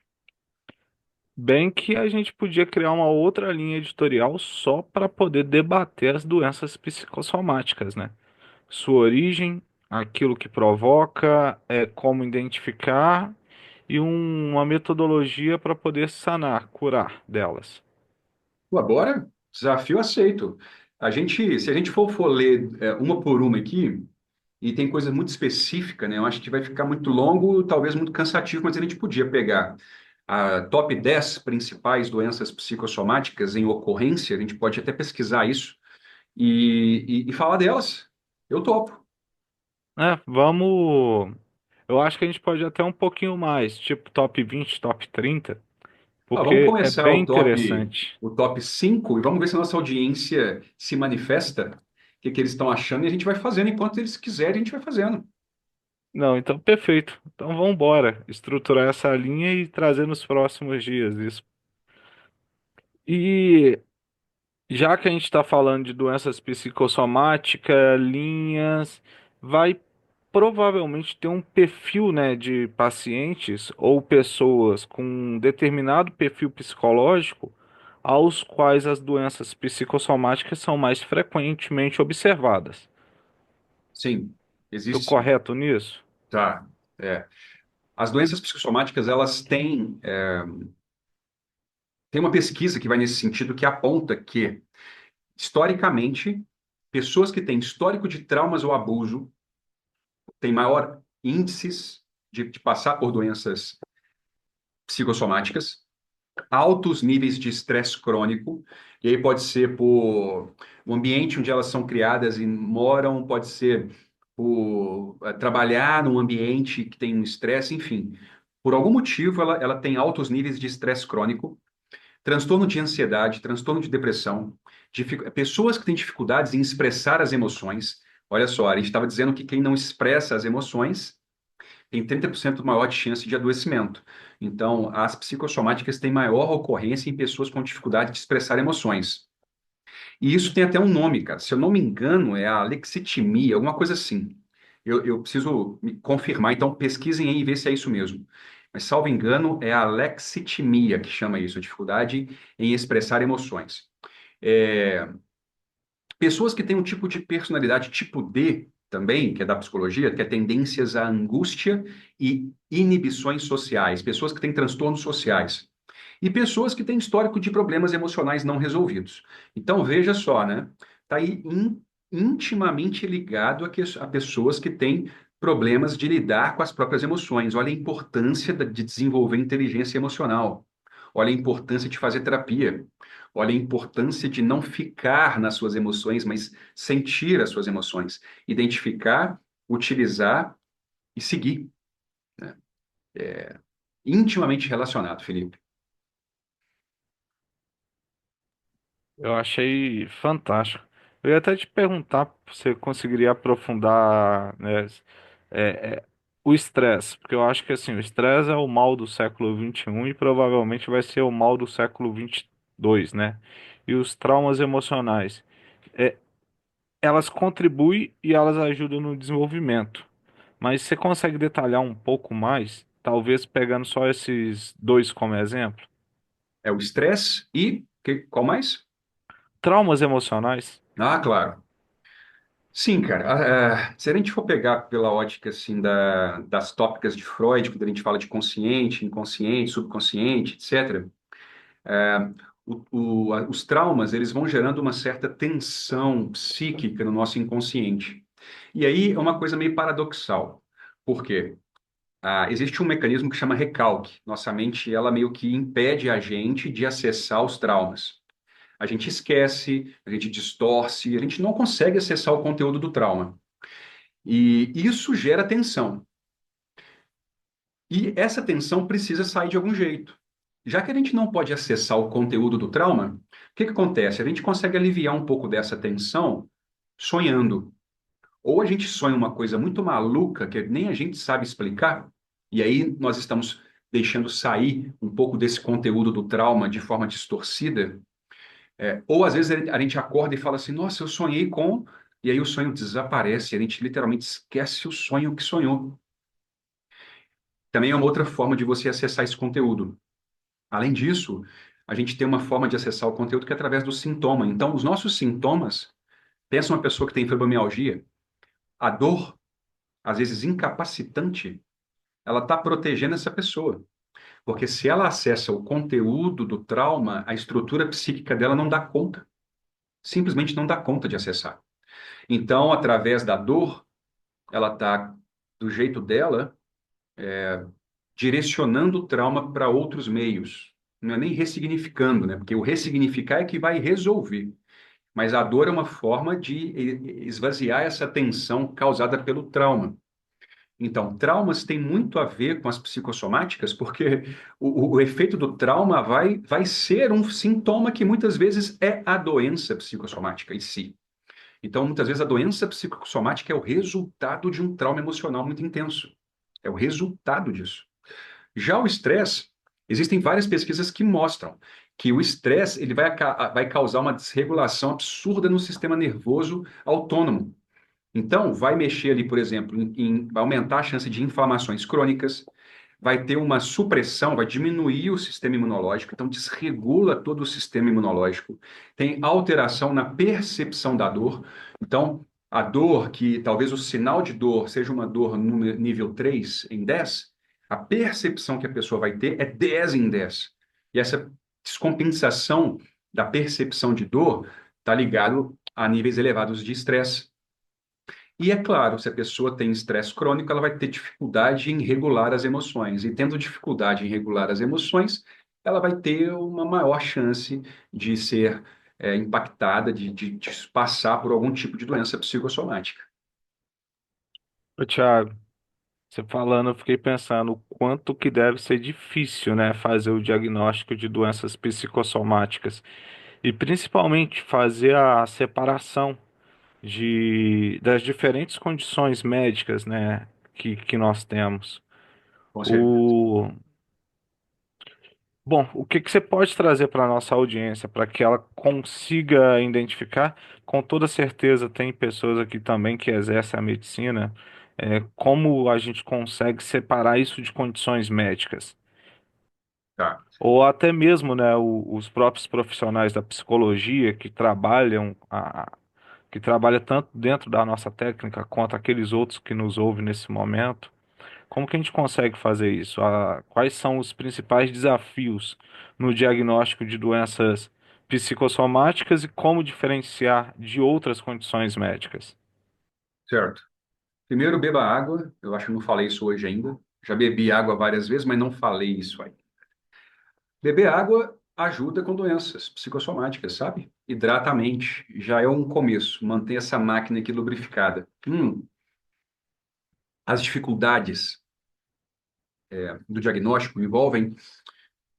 bem que a gente podia criar uma outra linha editorial só para poder debater as doenças psicossomáticas, né? Sua origem, aquilo que provoca, como identificar e uma metodologia para poder sanar, curar delas. Pô, bora? Desafio aceito. Se a gente for ler uma por uma aqui, e tem coisa muito específica, né? Eu acho que vai ficar muito longo, talvez muito cansativo, mas a gente podia pegar a top 10 principais doenças psicossomáticas em ocorrência, a gente pode até pesquisar isso e falar delas. Eu topo. Vamos. Eu acho que a gente pode ir até um pouquinho mais, tipo top 20, top 30, Ah, vamos porque é começar bem interessante. o top 5 e vamos ver se a nossa audiência se manifesta, que eles estão achando, e a gente vai fazendo enquanto eles quiserem, a gente vai fazendo. Não, então perfeito. Então vamos embora, estruturar essa linha e trazer nos próximos dias isso. E já que a gente está falando de doenças psicossomáticas, linhas, vai provavelmente ter um perfil, né, de pacientes ou pessoas com um determinado perfil psicológico aos quais as doenças psicossomáticas são mais frequentemente observadas. Sim, Estou existe sim. correto nisso? Tá. É. As doenças psicossomáticas, elas têm, tem uma pesquisa que vai nesse sentido que aponta que, historicamente, pessoas que têm histórico de traumas ou abuso têm maior índices de passar por doenças psicossomáticas, altos níveis de estresse crônico, e aí pode ser por o ambiente onde elas são criadas e moram, pode ser por trabalhar num ambiente que tem um estresse, enfim. Por algum motivo, ela tem altos níveis de estresse crônico, transtorno de ansiedade, transtorno de depressão, pessoas que têm dificuldades em expressar as emoções. Olha só, a gente estava dizendo que quem não expressa as emoções tem 30% maior de chance de adoecimento. Então, as psicossomáticas têm maior ocorrência em pessoas com dificuldade de expressar emoções. E isso tem até um nome, cara. Se eu não me engano, é a alexitimia, alguma coisa assim. Eu preciso me confirmar, então pesquisem aí e ver se é isso mesmo. Mas, salvo engano, é a alexitimia que chama isso, a dificuldade em expressar emoções. É, pessoas que têm um tipo de personalidade tipo D também, que é da psicologia, que é tendências à angústia e inibições sociais, pessoas que têm transtornos sociais. E pessoas que têm histórico de problemas emocionais não resolvidos. Então, veja só, né? Está aí intimamente ligado a pessoas que têm problemas de lidar com as próprias emoções. Olha a importância de desenvolver inteligência emocional. Olha a importância de fazer terapia. Olha a importância de não ficar nas suas emoções, mas sentir as suas emoções. Identificar, utilizar e seguir, né? Intimamente relacionado, Felipe. Eu achei fantástico. Eu ia até te perguntar se você conseguiria aprofundar, né, é, é, o estresse, porque eu acho que assim, o estresse é o mal do século XXI e provavelmente vai ser o mal do século XXII, né? E os traumas emocionais, é, elas contribuem e elas ajudam no desenvolvimento. Mas você consegue detalhar um pouco mais, talvez pegando só esses dois como exemplo? É o estresse e qual mais? Traumas emocionais. Ah, claro. Sim, cara. Se a gente for pegar pela ótica assim das tópicas de Freud, quando a gente fala de consciente, inconsciente, subconsciente, etc., os traumas eles vão gerando uma certa tensão psíquica no nosso inconsciente. E aí é uma coisa meio paradoxal. Por quê? Existe um mecanismo que chama recalque. Nossa mente ela meio que impede a gente de acessar os traumas. A gente esquece, a gente distorce, a gente não consegue acessar o conteúdo do trauma. E isso gera tensão. E essa tensão precisa sair de algum jeito. Já que a gente não pode acessar o conteúdo do trauma, o que que acontece? A gente consegue aliviar um pouco dessa tensão sonhando. Ou a gente sonha uma coisa muito maluca que nem a gente sabe explicar, e aí nós estamos deixando sair um pouco desse conteúdo do trauma de forma distorcida. Ou às vezes a gente acorda e fala assim, nossa, eu sonhei com... E aí o sonho desaparece, a gente literalmente esquece o sonho que sonhou. Também é uma outra forma de você acessar esse conteúdo. Além disso, a gente tem uma forma de acessar o conteúdo que é através do sintoma. Então, os nossos sintomas, pensa uma pessoa que tem fibromialgia, a dor, às vezes incapacitante, ela está protegendo essa pessoa. Porque se ela acessa o conteúdo do trauma, a estrutura psíquica dela não dá conta. Simplesmente não dá conta de acessar. Então, através da dor, ela está, do jeito dela, direcionando o trauma para outros meios. Não é nem ressignificando, né? Porque o ressignificar é que vai resolver. Mas a dor é uma forma de esvaziar essa tensão causada pelo trauma. Então, traumas têm muito a ver com as psicossomáticas, porque o efeito do trauma vai ser um sintoma que muitas vezes é a doença psicossomática em si. Então, muitas vezes a doença psicossomática é o resultado de um trauma emocional muito intenso. É o resultado disso. Já o estresse, existem várias pesquisas que mostram que o estresse ele vai causar uma desregulação absurda no sistema nervoso autônomo. Então, vai mexer ali, por exemplo, vai aumentar a chance de inflamações crônicas, vai ter uma supressão, vai diminuir o sistema imunológico, então desregula todo o sistema imunológico. Tem alteração na percepção da dor. Então, a dor, que talvez o sinal de dor seja uma dor no nível 3 em 10, a percepção que a pessoa vai ter é 10 em 10. E essa descompensação da percepção de dor está ligado a níveis elevados de estresse. E é claro, se a pessoa tem estresse crônico, ela vai ter dificuldade em regular as emoções. E tendo dificuldade em regular as emoções, ela vai ter uma maior chance de ser impactada, de passar por algum tipo de doença psicossomática. Ô, Thiago, você falando, eu fiquei pensando o quanto que deve ser difícil, né, fazer o diagnóstico de doenças psicossomáticas e principalmente fazer a separação das diferentes condições médicas, né, que nós temos. Com certeza. O, bom, o que que você pode trazer para a nossa audiência para que ela consiga identificar? Com toda certeza, tem pessoas aqui também que exercem a medicina. Como a gente consegue separar isso de condições médicas? Tá, Ou até mesmo, né, os próprios profissionais da psicologia que trabalham tanto dentro da nossa técnica quanto aqueles outros que nos ouvem nesse momento. Como que a gente consegue fazer isso? Quais são os principais desafios no diagnóstico de doenças psicossomáticas e como diferenciar de outras condições médicas? certo. Primeiro, beba água. Eu acho que não falei isso hoje ainda. Já bebi água várias vezes, mas não falei isso aí. Beber água ajuda com doenças psicossomáticas, sabe? Hidrata a mente. Já é um começo. Manter essa máquina aqui lubrificada. As dificuldades do diagnóstico envolvem,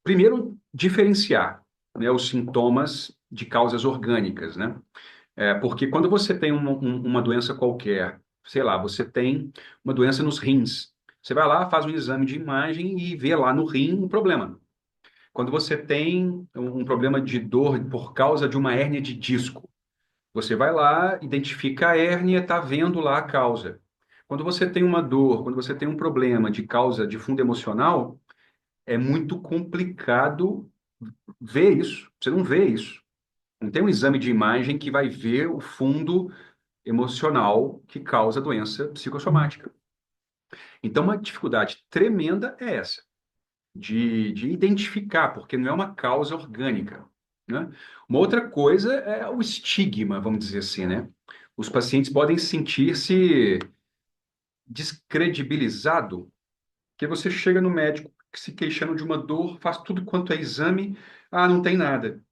primeiro, diferenciar, né, os sintomas de causas orgânicas, né? Porque quando você tem uma doença qualquer, sei lá, você tem uma doença nos rins, você vai lá, faz um exame de imagem e vê lá no rim um problema. Quando você tem um problema de dor por causa de uma hérnia de disco, você vai lá, identifica a hérnia, está vendo lá a causa. Quando você tem uma dor, quando você tem um problema de causa de fundo emocional, é muito complicado ver isso. Você não vê isso. Não tem um exame de imagem que vai ver o fundo emocional que causa a doença psicossomática. Então, uma dificuldade tremenda é essa, de identificar, porque não é uma causa orgânica, né? Uma outra coisa é o estigma, vamos dizer assim, né? Os pacientes podem sentir-se descredibilizado, que você chega no médico se queixando de uma dor, faz tudo quanto é exame, não tem nada.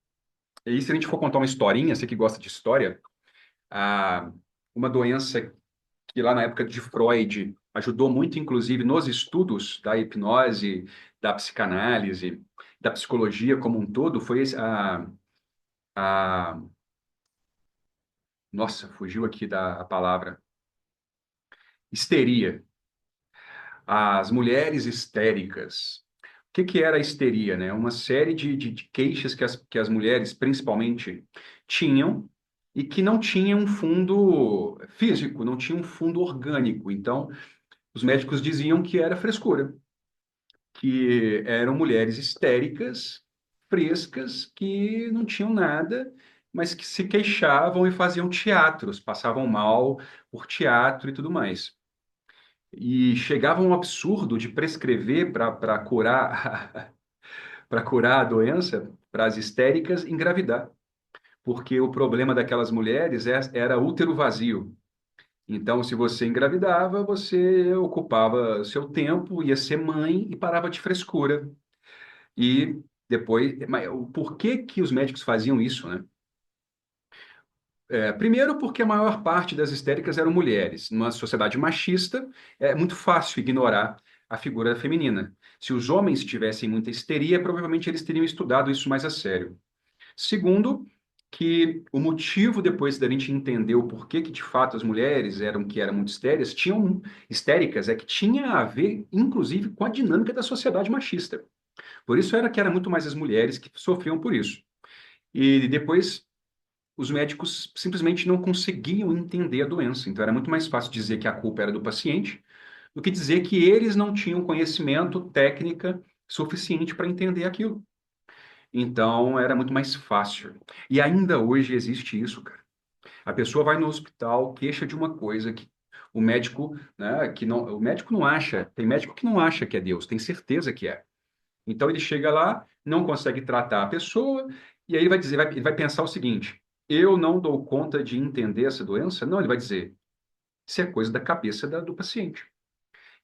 E aí, se a gente for contar uma historinha, você que gosta de história, a, uma doença que lá na época de Freud ajudou muito, inclusive, nos estudos da hipnose, da psicanálise, da psicologia como um todo, foi a nossa, fugiu aqui da a palavra, histeria. As mulheres histéricas. que era a histeria, né? Uma série de queixas que as mulheres, principalmente, tinham e que não tinham um fundo físico, não tinham um fundo orgânico. Então, os médicos diziam que era frescura, que eram mulheres histéricas, frescas, que não tinham nada, mas que se queixavam e faziam teatros, passavam mal por teatro e tudo mais. E chegava um absurdo de prescrever para curar para curar a doença, para as histéricas engravidar, porque o problema daquelas mulheres era útero vazio. Então, se você engravidava, você ocupava seu tempo, ia ser mãe e parava de frescura. E depois, mas o porquê que os médicos faziam isso, né? Primeiro, porque a maior parte das histéricas eram mulheres. Numa sociedade machista, é muito fácil ignorar a figura feminina. Se os homens tivessem muita histeria, provavelmente eles teriam estudado isso mais a sério. Segundo, que o motivo depois da gente entender o porquê que de fato as mulheres eram muito histéricas, é que tinha a ver, inclusive, com a dinâmica da sociedade machista. Por isso era que era muito mais as mulheres que sofriam por isso. E depois os médicos simplesmente não conseguiam entender a doença. Então era muito mais fácil dizer que a culpa era do paciente do que dizer que eles não tinham conhecimento, técnica suficiente para entender aquilo. Então era muito mais fácil. E ainda hoje existe isso, cara. A pessoa vai no hospital, queixa de uma coisa que o médico, né, que não, o médico não acha, tem médico que não acha que é Deus, tem certeza que é. Então ele chega lá, não consegue tratar a pessoa, e aí ele vai dizer, ele vai pensar o seguinte: eu não dou conta de entender essa doença? Não, ele vai dizer, isso é coisa da cabeça do paciente.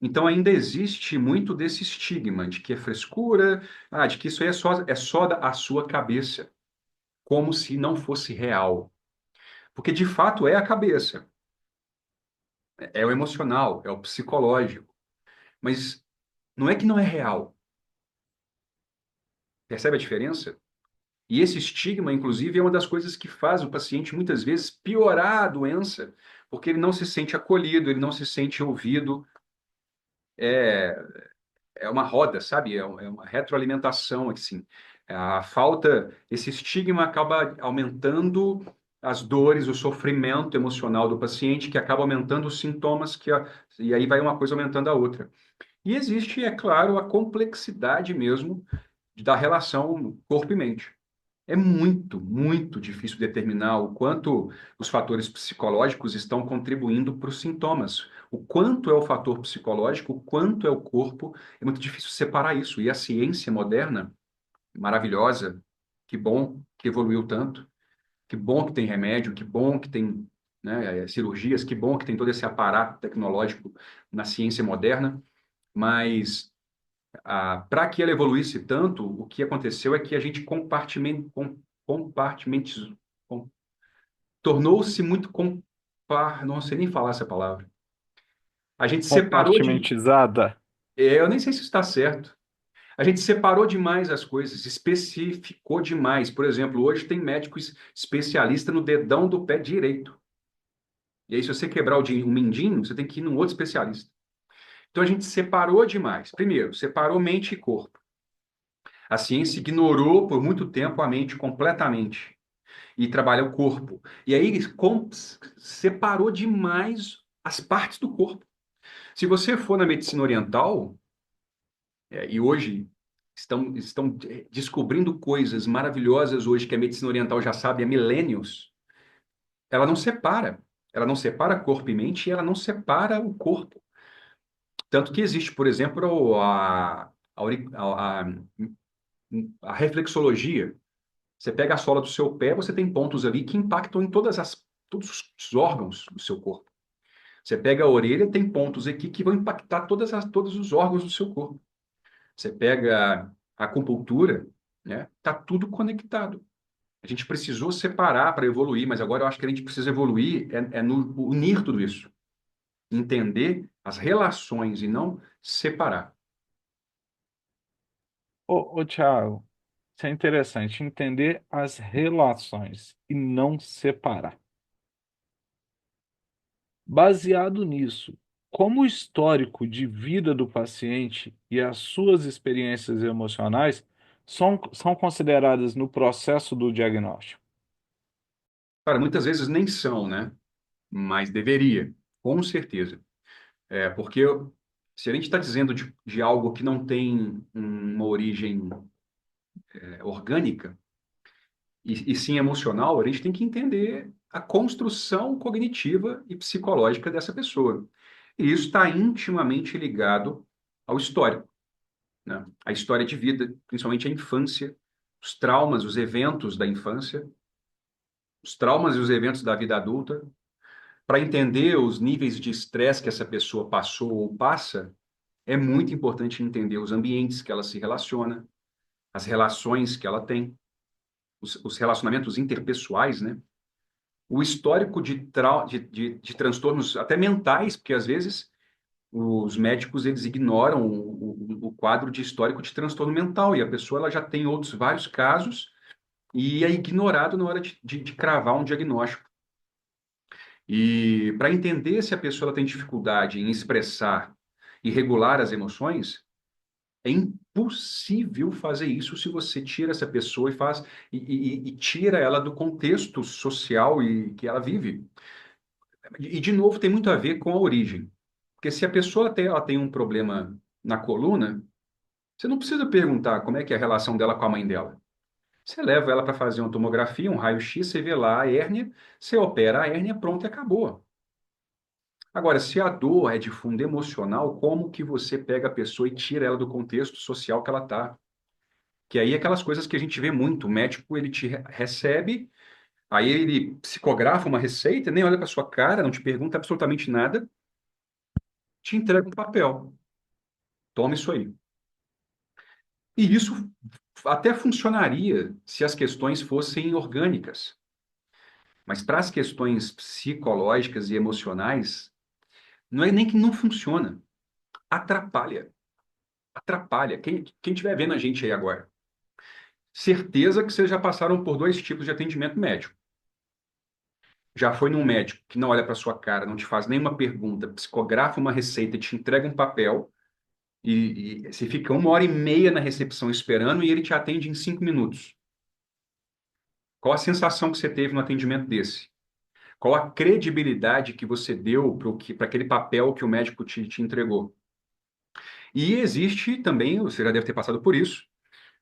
Então ainda existe muito desse estigma de que é frescura, de que isso aí é só a sua cabeça, como se não fosse real. Porque de fato é a cabeça, é o emocional, é o psicológico. Mas não é que não é real. Percebe a diferença? E esse estigma, inclusive, é uma das coisas que faz o paciente muitas vezes piorar a doença, porque ele não se sente acolhido, ele não se sente ouvido. É, é uma roda, sabe? É uma retroalimentação, assim. A falta, esse estigma acaba aumentando as dores, o sofrimento emocional do paciente, que acaba aumentando os sintomas, e aí vai uma coisa aumentando a outra. E existe, é claro, a complexidade mesmo da relação corpo e mente. É muito, muito difícil determinar o quanto os fatores psicológicos estão contribuindo para os sintomas. O quanto é o fator psicológico, o quanto é o corpo, é muito difícil separar isso. E a ciência moderna, maravilhosa, que bom que evoluiu tanto, que bom que tem remédio, que bom que tem, né, cirurgias, que bom que tem todo esse aparato tecnológico na ciência moderna, mas para que ela evoluísse tanto, o que aconteceu é que a gente compartimentizou, tornou-se muito não sei nem falar essa palavra. A gente separou de, Compartimentizada. eu nem sei se está certo. A gente separou demais as coisas, especificou demais. Por exemplo, hoje tem médico especialista no dedão do pé direito. E aí, se você quebrar o mindinho, você tem que ir num outro especialista. Então, a gente separou demais. Primeiro, separou mente e corpo. A ciência ignorou por muito tempo a mente completamente e trabalha o corpo. E aí separou demais as partes do corpo. Se você for na medicina oriental, e hoje estão descobrindo coisas maravilhosas hoje que a medicina oriental já sabe há milênios, ela não separa. Ela não separa corpo e mente e ela não separa o corpo. Tanto que existe, por exemplo, a reflexologia. Você pega a sola do seu pé, você tem pontos ali que impactam em todos os órgãos do seu corpo. Você pega a orelha, tem pontos aqui que vão impactar todos os órgãos do seu corpo. Você pega a acupuntura, né? Tá tudo conectado. A gente precisou separar para evoluir, mas agora eu acho que a gente precisa evoluir no unir tudo isso, entender as relações e não separar. Ô, Thiago, isso é interessante, entender as relações e não separar. Baseado nisso, como o histórico de vida do paciente e as suas experiências emocionais são consideradas no processo do diagnóstico? Cara, muitas vezes nem são, né? Mas deveria, com certeza. Porque se a gente está dizendo de algo que não tem uma origem orgânica, e sim emocional, a gente tem que entender a construção cognitiva e psicológica dessa pessoa. E isso está intimamente ligado ao histórico, né? A história de vida, principalmente a infância, os traumas, os eventos da infância, os traumas e os eventos da vida adulta. Para entender os níveis de estresse que essa pessoa passou ou passa, é muito importante entender os ambientes que ela se relaciona, as relações que ela tem, os relacionamentos interpessoais, né? O histórico de transtornos até mentais, porque às vezes os médicos eles ignoram o quadro de histórico de transtorno mental e a pessoa ela já tem outros vários casos e é ignorado na hora de cravar um diagnóstico. E para entender se a pessoa ela tem dificuldade em expressar e regular as emoções, é impossível fazer isso se você tira essa pessoa e tira ela do contexto social e que ela vive. E, de novo, tem muito a ver com a origem. Porque se a pessoa ela tem um problema na coluna, você não precisa perguntar como é que é a relação dela com a mãe dela. Você leva ela para fazer uma tomografia, um raio-x, você vê lá a hérnia, você opera a hérnia, pronto, e acabou. Agora, se a dor é de fundo emocional, como que você pega a pessoa e tira ela do contexto social que ela está? Que aí é aquelas coisas que a gente vê muito. O médico, ele te recebe, aí ele psicografa uma receita, nem olha para sua cara, não te pergunta absolutamente nada, te entrega um papel. Toma isso aí. E isso até funcionaria se as questões fossem orgânicas. Mas para as questões psicológicas e emocionais, não é nem que não funciona, atrapalha. Atrapalha. Quem estiver vendo a gente aí agora, certeza que vocês já passaram por dois tipos de atendimento médico. Já foi num médico que não olha para sua cara, não te faz nenhuma pergunta, psicografa uma receita, te entrega um papel e você fica 1 hora e meia na recepção esperando e ele te atende em 5 minutos. Qual a sensação que você teve no atendimento desse? Qual a credibilidade que você deu para aquele papel que o médico te entregou? E existe também, você já deve ter passado por isso,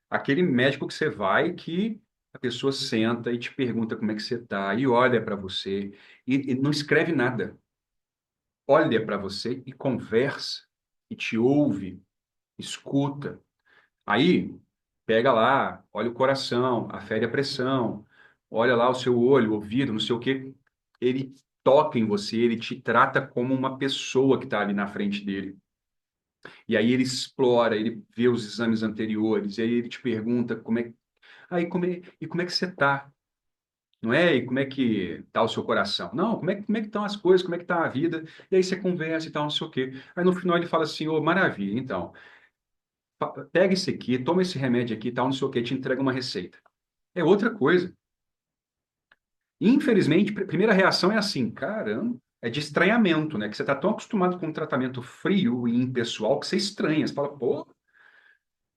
aquele médico que você vai que a pessoa senta e te pergunta como é que você está, e olha para você, e não escreve nada. Olha para você e conversa, e te ouve, escuta. Aí, pega lá, olha o coração, afere a pressão, olha lá o seu olho, o ouvido, não sei o quê. Ele toca em você, ele te trata como uma pessoa que está ali na frente dele. E aí ele explora, ele vê os exames anteriores, e aí ele te pergunta como é que você está? Não é? E como é que está o seu coração? Não, como é que estão as coisas, como é que está a vida? E aí você conversa e tal, não sei o quê. Aí no final ele fala assim, ô, maravilha, então, pega esse aqui, toma esse remédio aqui e tal, não sei o quê, te entrega uma receita. É outra coisa. Infelizmente, a primeira reação é assim, caramba, é de estranhamento, né? Que você está tão acostumado com um tratamento frio e impessoal que você estranha. Você fala, pô,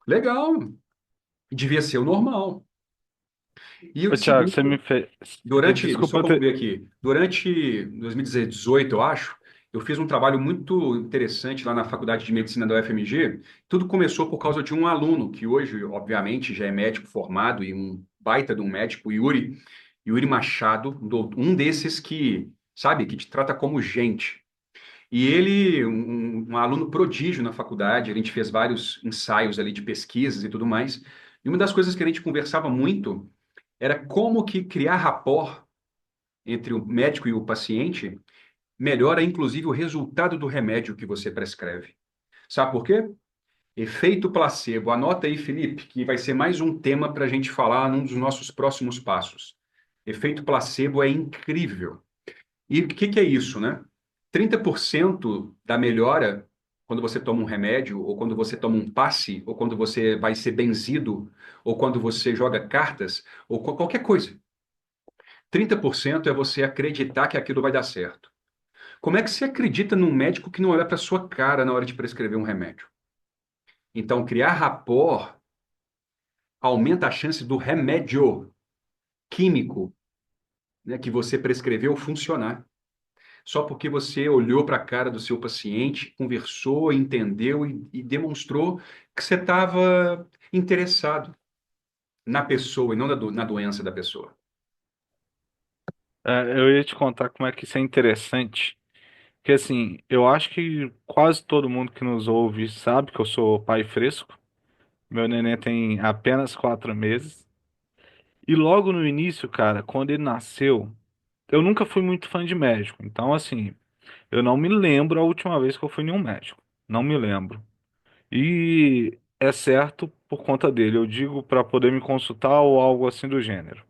legal, devia ser o normal. E o Ô, Thiago, seguinte, você me fez. só Desculpa concluir ter. aqui, durante 2018, eu acho, eu fiz um trabalho muito interessante lá na Faculdade de Medicina da UFMG. Tudo começou por causa de um aluno, que hoje, obviamente, já é médico formado e um baita de um médico, Yuri Machado, um desses que, sabe, que te trata como gente. E ele, um aluno prodígio na faculdade, a gente fez vários ensaios ali de pesquisas e tudo mais. E uma das coisas que a gente conversava muito era como que criar rapport entre o médico e o paciente melhora, inclusive, o resultado do remédio que você prescreve. Sabe por quê? Efeito placebo. Anota aí, Felipe, que vai ser mais um tema para a gente falar num dos nossos próximos passos. Efeito placebo é incrível. E o que que é isso, né? 30% da melhora quando você toma um remédio, ou quando você toma um passe, ou quando você vai ser benzido, ou quando você joga cartas, ou qualquer coisa. 30% é você acreditar que aquilo vai dar certo. Como é que você acredita num médico que não olha para sua cara na hora de prescrever um remédio? Então, criar rapport aumenta a chance do remédio químico, né, que você prescreveu funcionar. Só porque você olhou para a cara do seu paciente, conversou, entendeu e demonstrou que você estava interessado na pessoa e não na doença da pessoa. Eu ia te contar como é que isso é interessante. Porque assim, eu acho que quase todo mundo que nos ouve sabe que eu sou pai fresco. Meu neném tem apenas 4 meses. E logo no início, cara, quando ele nasceu, eu nunca fui muito fã de médico. Então, assim, eu não me lembro a última vez que eu fui em um médico. Não me lembro. E é certo por conta dele. Eu digo para poder me consultar ou algo assim do gênero.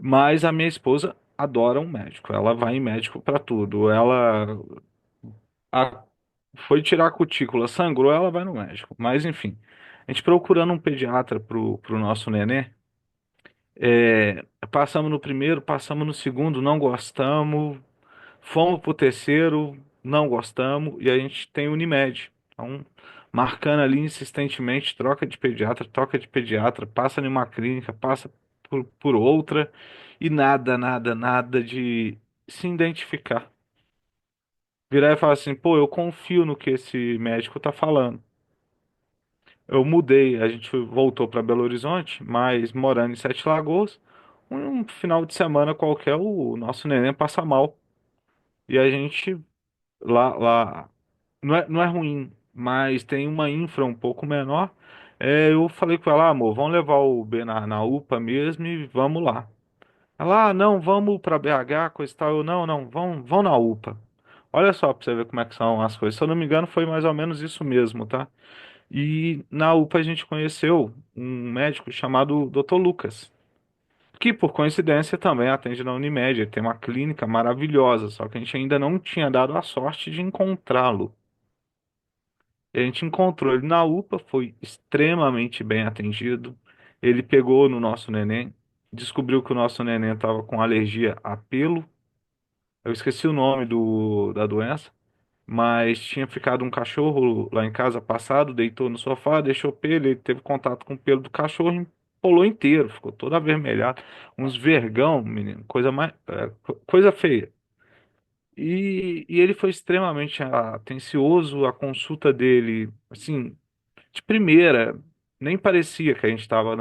Mas a minha esposa adora um médico. Ela vai em médico para tudo. Ela a- foi tirar a cutícula, sangrou, ela vai no médico. Mas enfim, a gente procurando um pediatra pro nosso nenê. Passamos no primeiro, passamos no segundo, não gostamos. Fomos pro terceiro, não gostamos. E a gente tem Unimed. Então, marcando ali insistentemente, troca de pediatra, passa em uma clínica, passa por outra. E nada, nada, nada de se identificar. Virar e falar assim, pô, eu confio no que esse médico tá falando. Eu mudei, a gente voltou para Belo Horizonte, mas morando em Sete Lagoas, um final de semana qualquer, o nosso neném passa mal. E a gente lá não é ruim, mas tem uma infra um pouco menor. Eu falei com ela, amor, vamos levar o B na UPA mesmo e vamos lá. Ela, não, vamos para BH, coisa e tal. Eu, não, não, vão na UPA. Olha só pra você ver como é que são as coisas. Se eu não me engano, foi mais ou menos isso mesmo, tá? E na UPA a gente conheceu um médico chamado Dr. Lucas, que por coincidência também atende na Unimed. Ele tem uma clínica maravilhosa, só que a gente ainda não tinha dado a sorte de encontrá-lo. E a gente encontrou ele na UPA, foi extremamente bem atendido. Ele pegou no nosso neném, descobriu que o nosso neném estava com alergia a pelo. Eu esqueci o nome da doença, mas tinha ficado um cachorro lá em casa passado, deitou no sofá, deixou pelo, ele teve contato com o pelo do cachorro e empolou inteiro, ficou todo avermelhado, uns vergão, menino, coisa mais, coisa feia. E ele foi extremamente atencioso, a consulta dele, assim, de primeira, nem parecia que a gente estava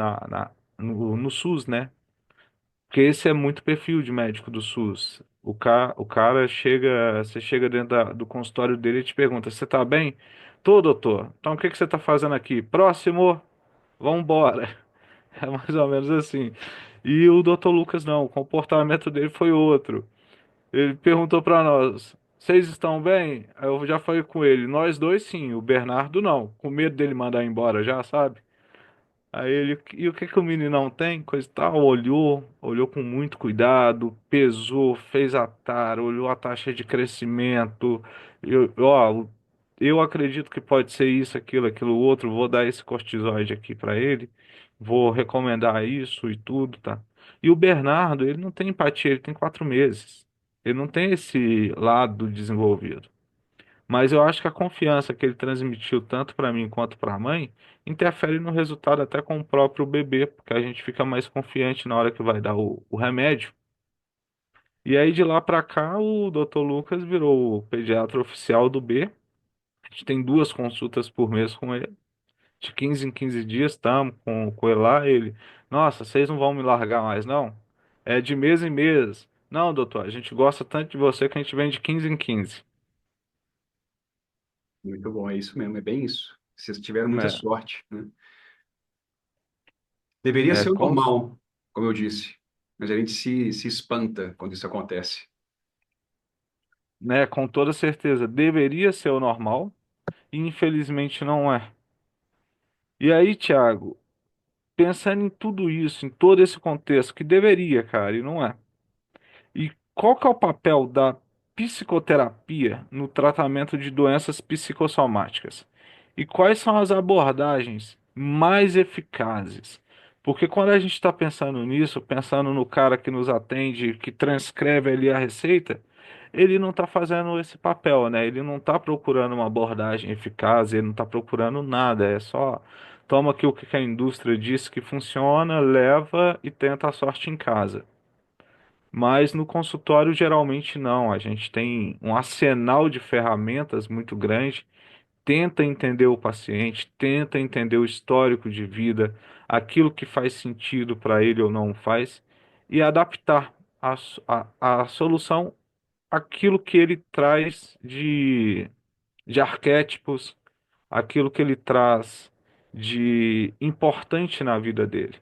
no SUS, né? Porque esse é muito perfil de médico do SUS. O cara chega, você chega dentro do consultório dele e te pergunta: Você tá bem? Tô, doutor. Então o que que você tá fazendo aqui? Próximo, vambora. É mais ou menos assim. E o doutor Lucas não, o comportamento dele foi outro. Ele perguntou pra nós: Vocês estão bem? Aí eu já falei com ele: Nós dois sim, o Bernardo não. Com medo dele mandar embora já, sabe? Aí ele, e o que que o meninão tem? Coisa e tal, olhou com muito cuidado, pesou, fez a tara, olhou a taxa de crescimento. Eu acredito que pode ser isso, aquilo outro. Vou dar esse corticoide aqui para ele, vou recomendar isso e tudo, tá? E o Bernardo, ele não tem empatia, ele tem 4 meses. Ele não tem esse lado desenvolvido. Mas eu acho que a confiança que ele transmitiu tanto para mim quanto para a mãe interfere no resultado até com o próprio bebê, porque a gente fica mais confiante na hora que vai dar o remédio. E aí de lá para cá o Dr. Lucas virou o pediatra oficial do B. A gente tem 2 consultas por mês com ele. De 15 em 15 dias estamos com ele lá. Ele, nossa, vocês não vão me largar mais, não? É de mês em mês. Não, doutor, a gente gosta tanto de você que a gente vem de 15 em 15. Muito bom, é isso mesmo, é bem isso. Vocês tiveram muita É, sorte, né? Deveria é, ser o com, normal, como eu disse, mas a gente se espanta quando isso acontece. né, com toda certeza deveria ser o normal e infelizmente não é. E aí, Thiago, pensando em tudo isso, em todo esse contexto, que deveria, cara, e não é. E qual que é o papel da psicoterapia no tratamento de doenças psicossomáticas? E quais são as abordagens mais eficazes? Porque quando a gente está pensando nisso, pensando no cara que nos atende, que transcreve ali a receita, ele não está fazendo esse papel, né? Ele não está procurando uma abordagem eficaz, ele não está procurando nada, é só toma aqui o que a indústria disse que funciona, leva e tenta a sorte em casa. Mas no consultório geralmente não, a gente tem um arsenal de ferramentas muito grande, tenta entender o paciente, tenta entender o histórico de vida, aquilo que faz sentido para ele ou não faz, e adaptar a solução àquilo que ele traz de arquétipos, aquilo que ele traz de importante na vida dele.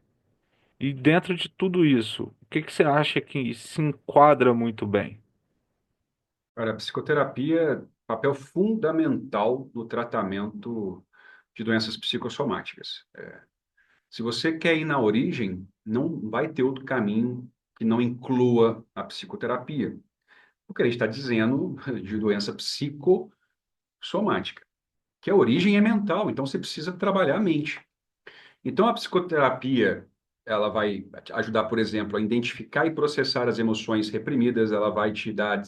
E dentro de tudo isso, o que que você acha que se enquadra muito bem? Cara, a psicoterapia, papel fundamental no tratamento de doenças psicossomáticas. Se você quer ir na origem, não vai ter outro caminho que não inclua a psicoterapia. Porque a gente está dizendo de doença psicossomática, que a origem é mental, então você precisa trabalhar a mente. Então, a psicoterapia, ela vai ajudar, por exemplo, a identificar e processar as emoções reprimidas, ela vai te dar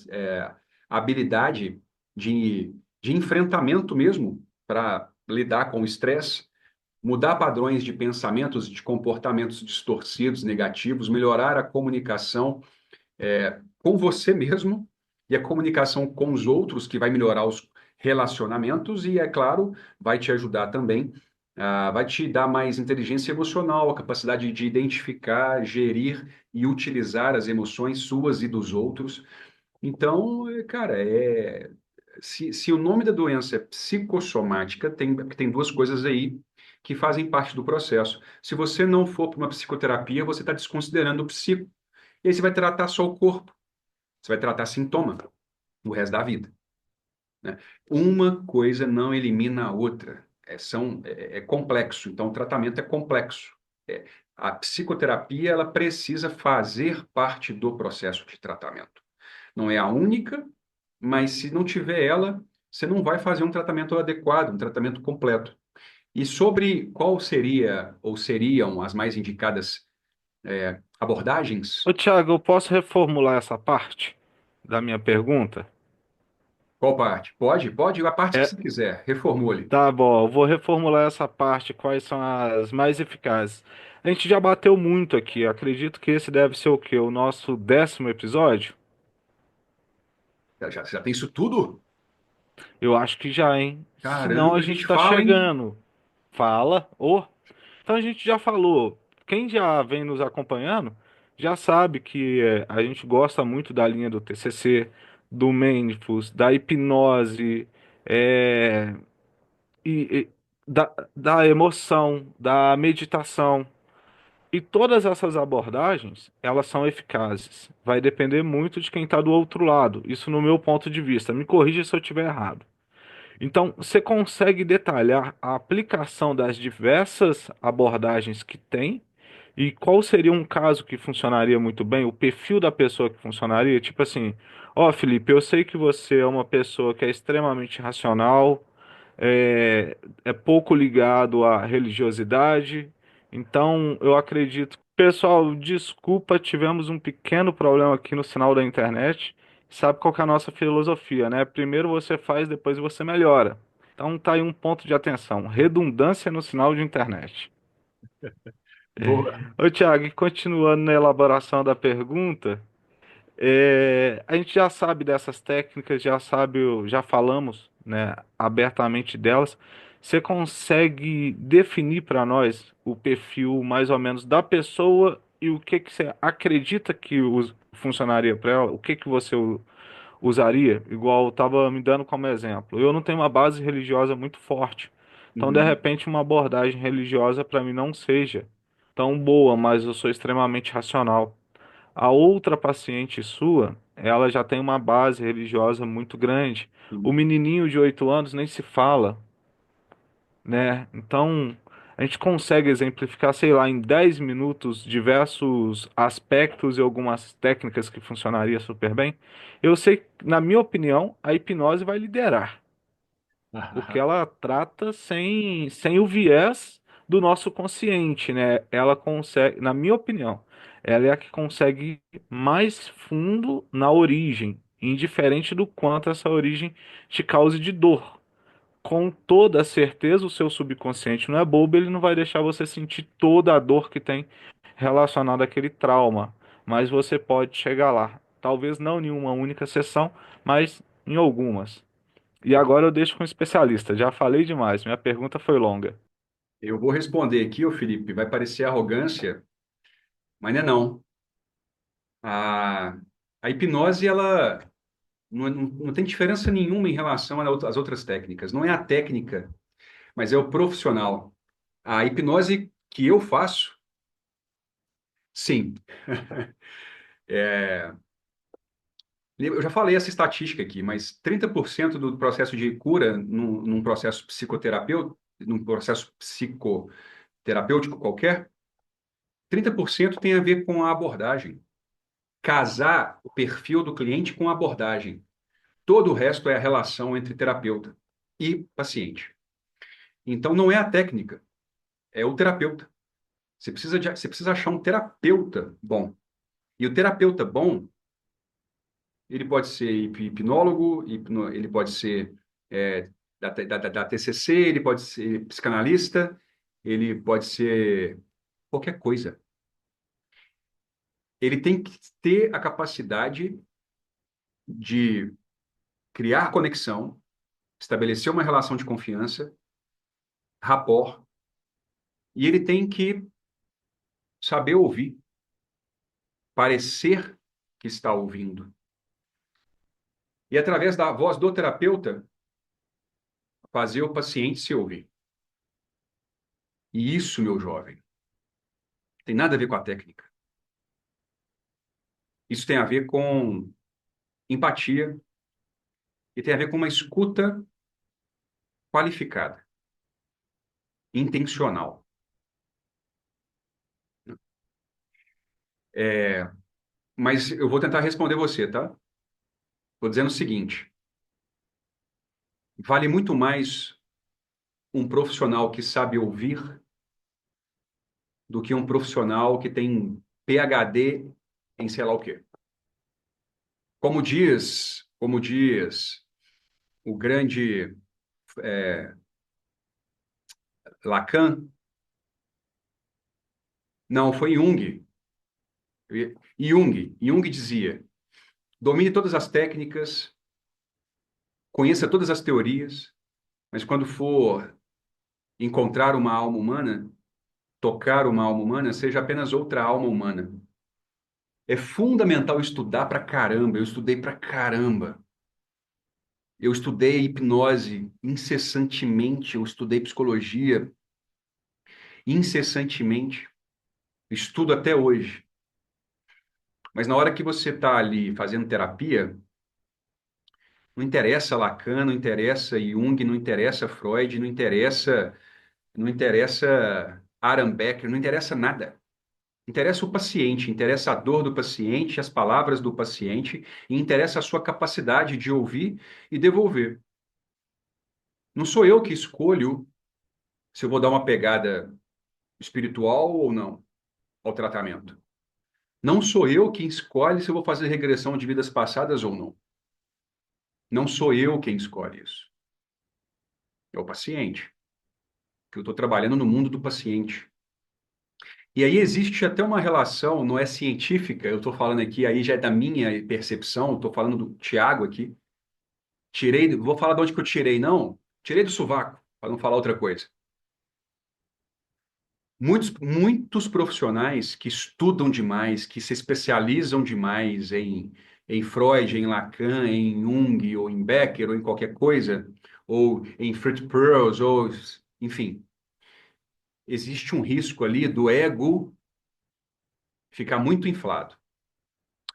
a habilidade de enfrentamento mesmo para lidar com o estresse, mudar padrões de pensamentos, de comportamentos distorcidos, negativos, melhorar a comunicação com você mesmo e a comunicação com os outros, que vai melhorar os relacionamentos e, é claro, vai te ajudar também, vai te dar mais inteligência emocional, a capacidade de identificar, gerir e utilizar as emoções suas e dos outros. Então, cara, se o nome da doença é psicossomática, tem duas coisas aí que fazem parte do processo. Se você não for para uma psicoterapia, você está desconsiderando o psico. E aí você vai tratar só o corpo. Você vai tratar sintoma o resto da vida, né? Uma coisa não elimina a outra. É complexo. Então, o tratamento é complexo. É, a psicoterapia ela precisa fazer parte do processo de tratamento. Não é a única, mas se não tiver ela, você não vai fazer um tratamento adequado, um tratamento completo. E sobre qual seria ou seriam as mais indicadas abordagens? Ô, Thiago, eu posso reformular essa parte da minha pergunta? Qual parte? Pode, a parte que É, você quiser. Reformule. tá bom, eu vou reformular essa parte, quais são as mais eficazes. A gente já bateu muito aqui, acredito que esse deve ser o quê? O nosso 10º episódio? Já tem isso tudo? Eu acho que já, hein? Senão Caramba, a a gente gente tá fala, hein? chegando. Fala, ô. Então a gente já falou. Quem já vem nos acompanhando já sabe que a gente gosta muito da linha do TCC, do Mindfulness, da hipnose, é, e da emoção, da meditação. E todas essas abordagens, elas são eficazes. Vai depender muito de quem está do outro lado. Isso no meu ponto de vista. Me corrija se eu estiver errado. Então, você consegue detalhar a aplicação das diversas abordagens que tem e qual seria um caso que funcionaria muito bem, o perfil da pessoa que funcionaria? Tipo assim, ó, Felipe, eu sei que você é uma pessoa que é extremamente racional, é, é pouco ligado à religiosidade, então eu acredito. Pessoal, desculpa, tivemos um pequeno problema aqui no sinal da internet. Sabe qual que é a nossa filosofia, né? Primeiro você faz, depois você melhora. Então tá aí um ponto de atenção, redundância no sinal de internet. Boa. Ô, Thiago, e continuando na elaboração da pergunta, a gente já sabe dessas técnicas, já sabe, já falamos, né, abertamente delas. Você consegue definir para nós o perfil mais ou menos da pessoa e o que que você acredita que funcionaria para ela? O que que você usaria? Igual eu estava me dando como exemplo. Eu não tenho uma base religiosa muito forte. Então, de Uhum, repente, uma abordagem religiosa para mim não seja tão boa, mas eu sou extremamente racional. A outra paciente sua, ela já tem uma base religiosa muito grande. O uhum, menininho de 8 anos nem se fala, né? Então, a gente consegue exemplificar, sei lá, em 10 minutos diversos aspectos e algumas técnicas que funcionaria super bem. Eu sei, na minha opinião, a hipnose vai liderar, porque ela trata sem o viés do nosso consciente, né? Ela consegue, na minha opinião, ela é a que consegue ir mais fundo na origem. indiferente do quanto essa origem te cause de dor. Com toda certeza, o seu subconsciente não é bobo, ele não vai deixar você sentir toda a dor que tem relacionada àquele trauma, mas você pode chegar lá. Talvez não em uma única sessão, mas em algumas. E agora eu deixo com o especialista. Já falei demais, minha pergunta foi longa. Eu vou responder aqui, ô Felipe, vai parecer arrogância, mas não é não. A, a hipnose, ela não tem diferença nenhuma em relação às outras técnicas. Não é a técnica, mas é o profissional. A hipnose que eu faço, sim. Eu já falei essa estatística aqui, mas 30% do processo de cura num processo psicoterapêutico, num processo psicoterapêutico qualquer, 30% tem a ver com a abordagem. Casar o perfil do cliente com a abordagem. Todo o resto é a relação entre terapeuta e paciente. Então, não é a técnica, é o terapeuta. Você precisa achar um terapeuta bom. E o terapeuta bom, ele pode ser hipnólogo, ele pode ser da TCC, ele pode ser psicanalista, ele pode ser qualquer coisa. Ele tem que ter a capacidade de criar conexão, estabelecer uma relação de confiança, rapport, e ele tem que saber ouvir, parecer que está ouvindo. E através da voz do terapeuta, fazer o paciente se ouvir. E isso, meu jovem, tem nada a ver com a técnica. Isso tem a ver com empatia e tem a ver com uma escuta qualificada, intencional. É, mas eu vou tentar responder você, tá? Vou dizendo o seguinte: vale muito mais um profissional que sabe ouvir do que um profissional que tem PhD em sei lá o quê. Como diz o grande Lacan, não, foi Jung. Jung dizia: domine todas as técnicas, conheça todas as teorias, mas quando for encontrar uma alma humana, tocar uma alma humana, seja apenas outra alma humana. É fundamental estudar pra caramba. Eu estudei pra caramba. Eu estudei hipnose incessantemente, eu estudei psicologia incessantemente, estudo até hoje. Mas na hora que você está ali fazendo terapia, não interessa Lacan, não interessa Jung, não interessa Freud, não interessa Aaron Becker, não interessa nada. Interessa o paciente, interessa a dor do paciente, as palavras do paciente, e interessa a sua capacidade de ouvir e devolver. Não sou eu que escolho se eu vou dar uma pegada espiritual ou não ao tratamento. Não sou eu quem escolhe se eu vou fazer regressão de vidas passadas ou não. Não sou eu quem escolhe isso. É o paciente, que eu estou trabalhando no mundo do paciente. E aí existe até uma relação, não é científica, eu estou falando aqui, aí já é da minha percepção, estou falando do Tiago aqui. Vou falar de onde que eu tirei, não? Tirei do sovaco, para não falar outra coisa. Muitos profissionais que estudam demais, que se especializam demais em Freud, em Lacan, em Jung, ou em Becker, ou em qualquer coisa, ou em Fritz Perls, ou enfim, existe um risco ali do ego ficar muito inflado.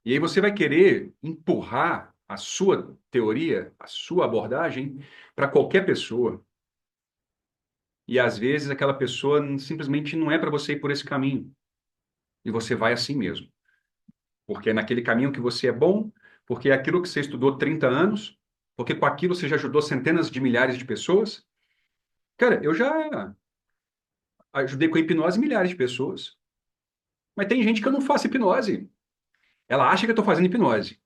E aí você vai querer empurrar a sua teoria, a sua abordagem para qualquer pessoa. E às vezes aquela pessoa simplesmente não é para você ir por esse caminho. E você vai assim mesmo. Porque é naquele caminho que você é bom, porque é aquilo que você estudou 30 anos, porque com aquilo você já ajudou centenas de milhares de pessoas. Cara, eu já ajudei com hipnose milhares de pessoas. Mas tem gente que eu não faço hipnose. Ela acha que eu estou fazendo hipnose.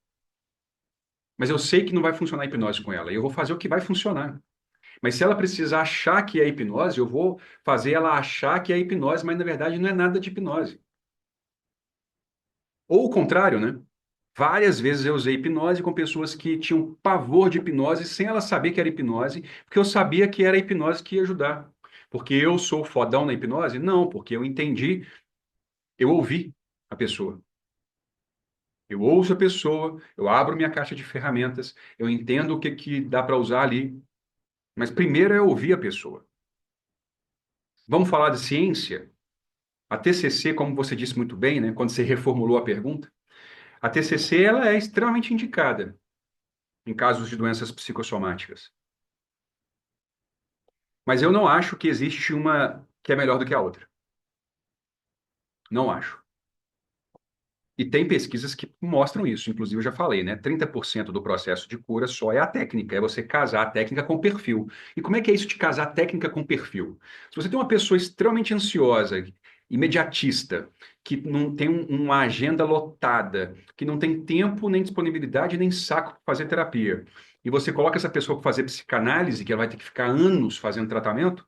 Mas eu sei que não vai funcionar a hipnose com ela. E eu vou fazer o que vai funcionar. Mas se ela precisar achar que é hipnose, eu vou fazer ela achar que é hipnose, mas na verdade não é nada de hipnose. Ou o contrário, né? Várias vezes eu usei hipnose com pessoas que tinham pavor de hipnose sem ela saber que era hipnose, porque eu sabia que era a hipnose que ia ajudar. Porque eu sou fodão na hipnose? Não, porque eu entendi, eu ouvi a pessoa. Eu ouço a pessoa, eu abro minha caixa de ferramentas, eu entendo o que que dá para usar ali, mas primeiro é ouvir a pessoa. Vamos falar de ciência? A TCC, como você disse muito bem, né, quando você reformulou a pergunta, a TCC ela é extremamente indicada em casos de doenças psicossomáticas. Mas eu não acho que existe uma que é melhor do que a outra. Não acho. E tem pesquisas que mostram isso, inclusive eu já falei, né? 30% do processo de cura só é a técnica, é você casar a técnica com o perfil. E como é que é isso de casar a técnica com o perfil? Se você tem uma pessoa extremamente ansiosa, imediatista, que não tem uma agenda lotada, que não tem tempo, nem disponibilidade, nem saco para fazer terapia, e você coloca essa pessoa para fazer psicanálise, que ela vai ter que ficar anos fazendo tratamento,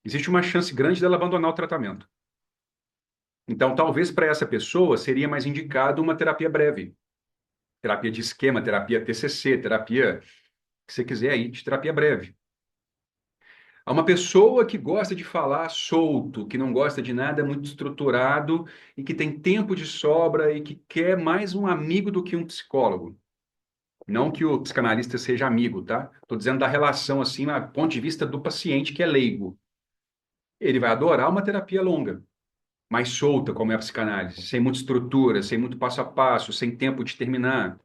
existe uma chance grande dela abandonar o tratamento. Então, talvez para essa pessoa seria mais indicado uma terapia breve, terapia de esquema, terapia TCC, terapia que você quiser aí, de terapia breve. Há uma pessoa que gosta de falar solto, que não gosta de nada muito estruturado e que tem tempo de sobra e que quer mais um amigo do que um psicólogo. Não que o psicanalista seja amigo, tá? Estou dizendo da relação assim, do ponto de vista do paciente que é leigo. Ele vai adorar uma terapia longa, mais solta, como é a psicanálise, sem muita estrutura, sem muito passo a passo, sem tempo de terminar.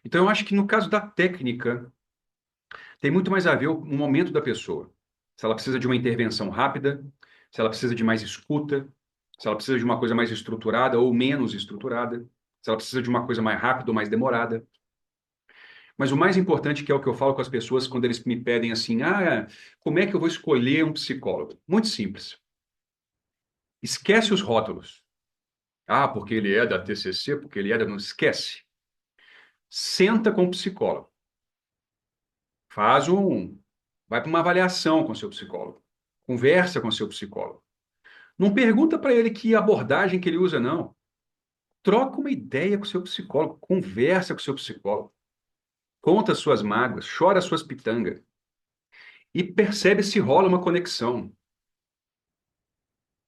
Então, eu acho que no caso da técnica, tem muito mais a ver o momento da pessoa. Se ela precisa de uma intervenção rápida, se ela precisa de mais escuta, se ela precisa de uma coisa mais estruturada ou menos estruturada, se ela precisa de uma coisa mais rápida ou mais demorada. Mas o mais importante, que é o que eu falo com as pessoas quando eles me pedem assim, como é que eu vou escolher um psicólogo? Muito simples. Esquece os rótulos. Ah, porque ele é da TCC, porque ele é da... Não esquece. Senta com o psicólogo. Faz um... Vai para uma avaliação com o seu psicólogo. Conversa com o seu psicólogo. Não pergunta para ele que abordagem que ele usa, não. Troca uma ideia com o seu psicólogo. Conversa com o seu psicólogo. Conta as suas mágoas. Chora as suas pitangas. E percebe se rola uma conexão.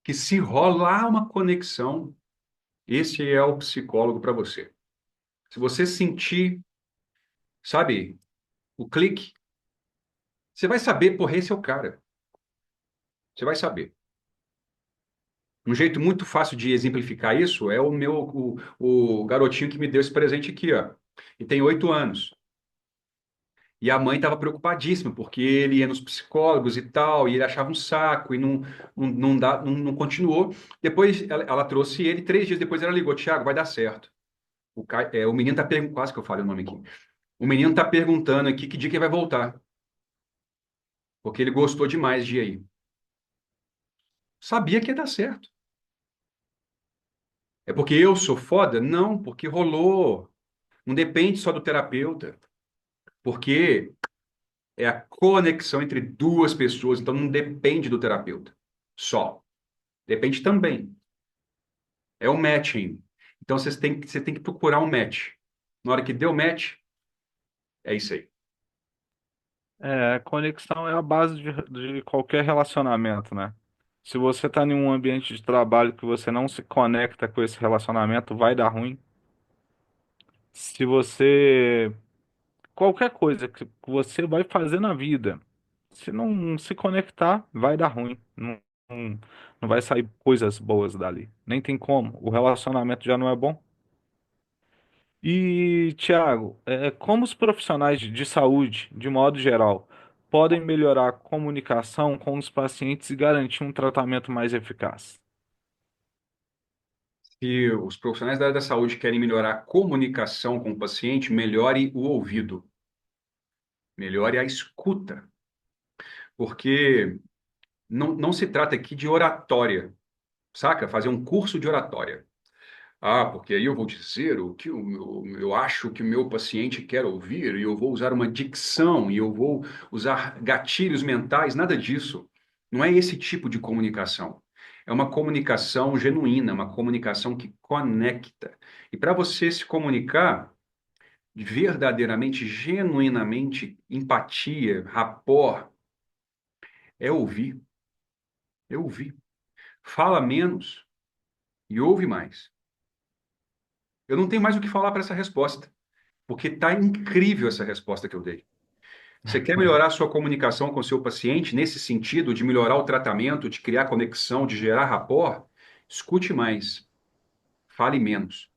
Que se rolar uma conexão, esse é o psicólogo para você. Se você sentir, sabe, o clique, você vai saber, porra, esse é o cara. Você vai saber. Um jeito muito fácil de exemplificar isso é o garotinho que me deu esse presente aqui, ó. E tem 8 anos. E a mãe estava preocupadíssima, porque ele ia nos psicólogos e tal, e ele achava um saco, e não continuou. Depois ela trouxe ele, 3 dias depois ela ligou, Tiago, vai dar certo. O menino está perguntando, quase que eu falei o nome aqui. O menino está perguntando aqui que dia que ele vai voltar, porque ele gostou demais de ir aí. Sabia que ia dar certo. É porque eu sou foda? Não, porque rolou. Não depende só do terapeuta, porque é a conexão entre duas pessoas, então não depende do terapeuta só. Depende também. É o matching. Então você tem que procurar um match. Na hora que deu match, é isso aí. Conexão é a base de qualquer relacionamento, né? Se você está em um ambiente de trabalho que você não se conecta com esse relacionamento, vai dar ruim. Se você qualquer coisa que você vai fazer na vida, se não se conectar, vai dar ruim. Não, não vai sair coisas boas dali. Nem tem como. O relacionamento já não é bom. E, Thiago, como os profissionais de saúde, de modo geral, podem melhorar a comunicação com os pacientes e garantir um tratamento mais eficaz? Se os profissionais da área da saúde querem melhorar a comunicação com o paciente, melhore o ouvido, melhore a escuta, porque não se trata aqui de oratória, saca? Fazer um curso de oratória. Ah, porque aí eu vou dizer o que eu acho que o meu paciente quer ouvir, e eu vou usar uma dicção, e eu vou usar gatilhos mentais, nada disso. Não é esse tipo de comunicação. É uma comunicação genuína, uma comunicação que conecta. E para você se comunicar verdadeiramente, genuinamente, empatia, rapport, é ouvir, é ouvir. Fala menos e ouve mais. Eu não tenho mais o que falar para essa resposta, porque está incrível essa resposta que eu dei. Você quer melhorar a sua comunicação com o seu paciente nesse sentido de melhorar o tratamento, de criar conexão, de gerar rapport? Escute mais, fale menos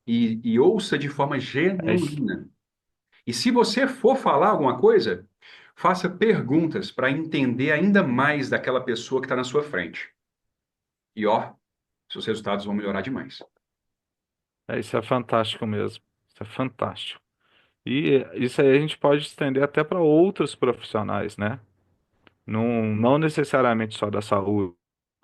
e ouça de forma É isso, genuína. E se você for falar alguma coisa, faça perguntas para entender ainda mais daquela pessoa que está na sua frente. E ó, seus resultados vão melhorar demais. isso é fantástico mesmo. Isso é fantástico. E isso aí a gente pode estender até para outros profissionais, né? Não necessariamente só da saúde.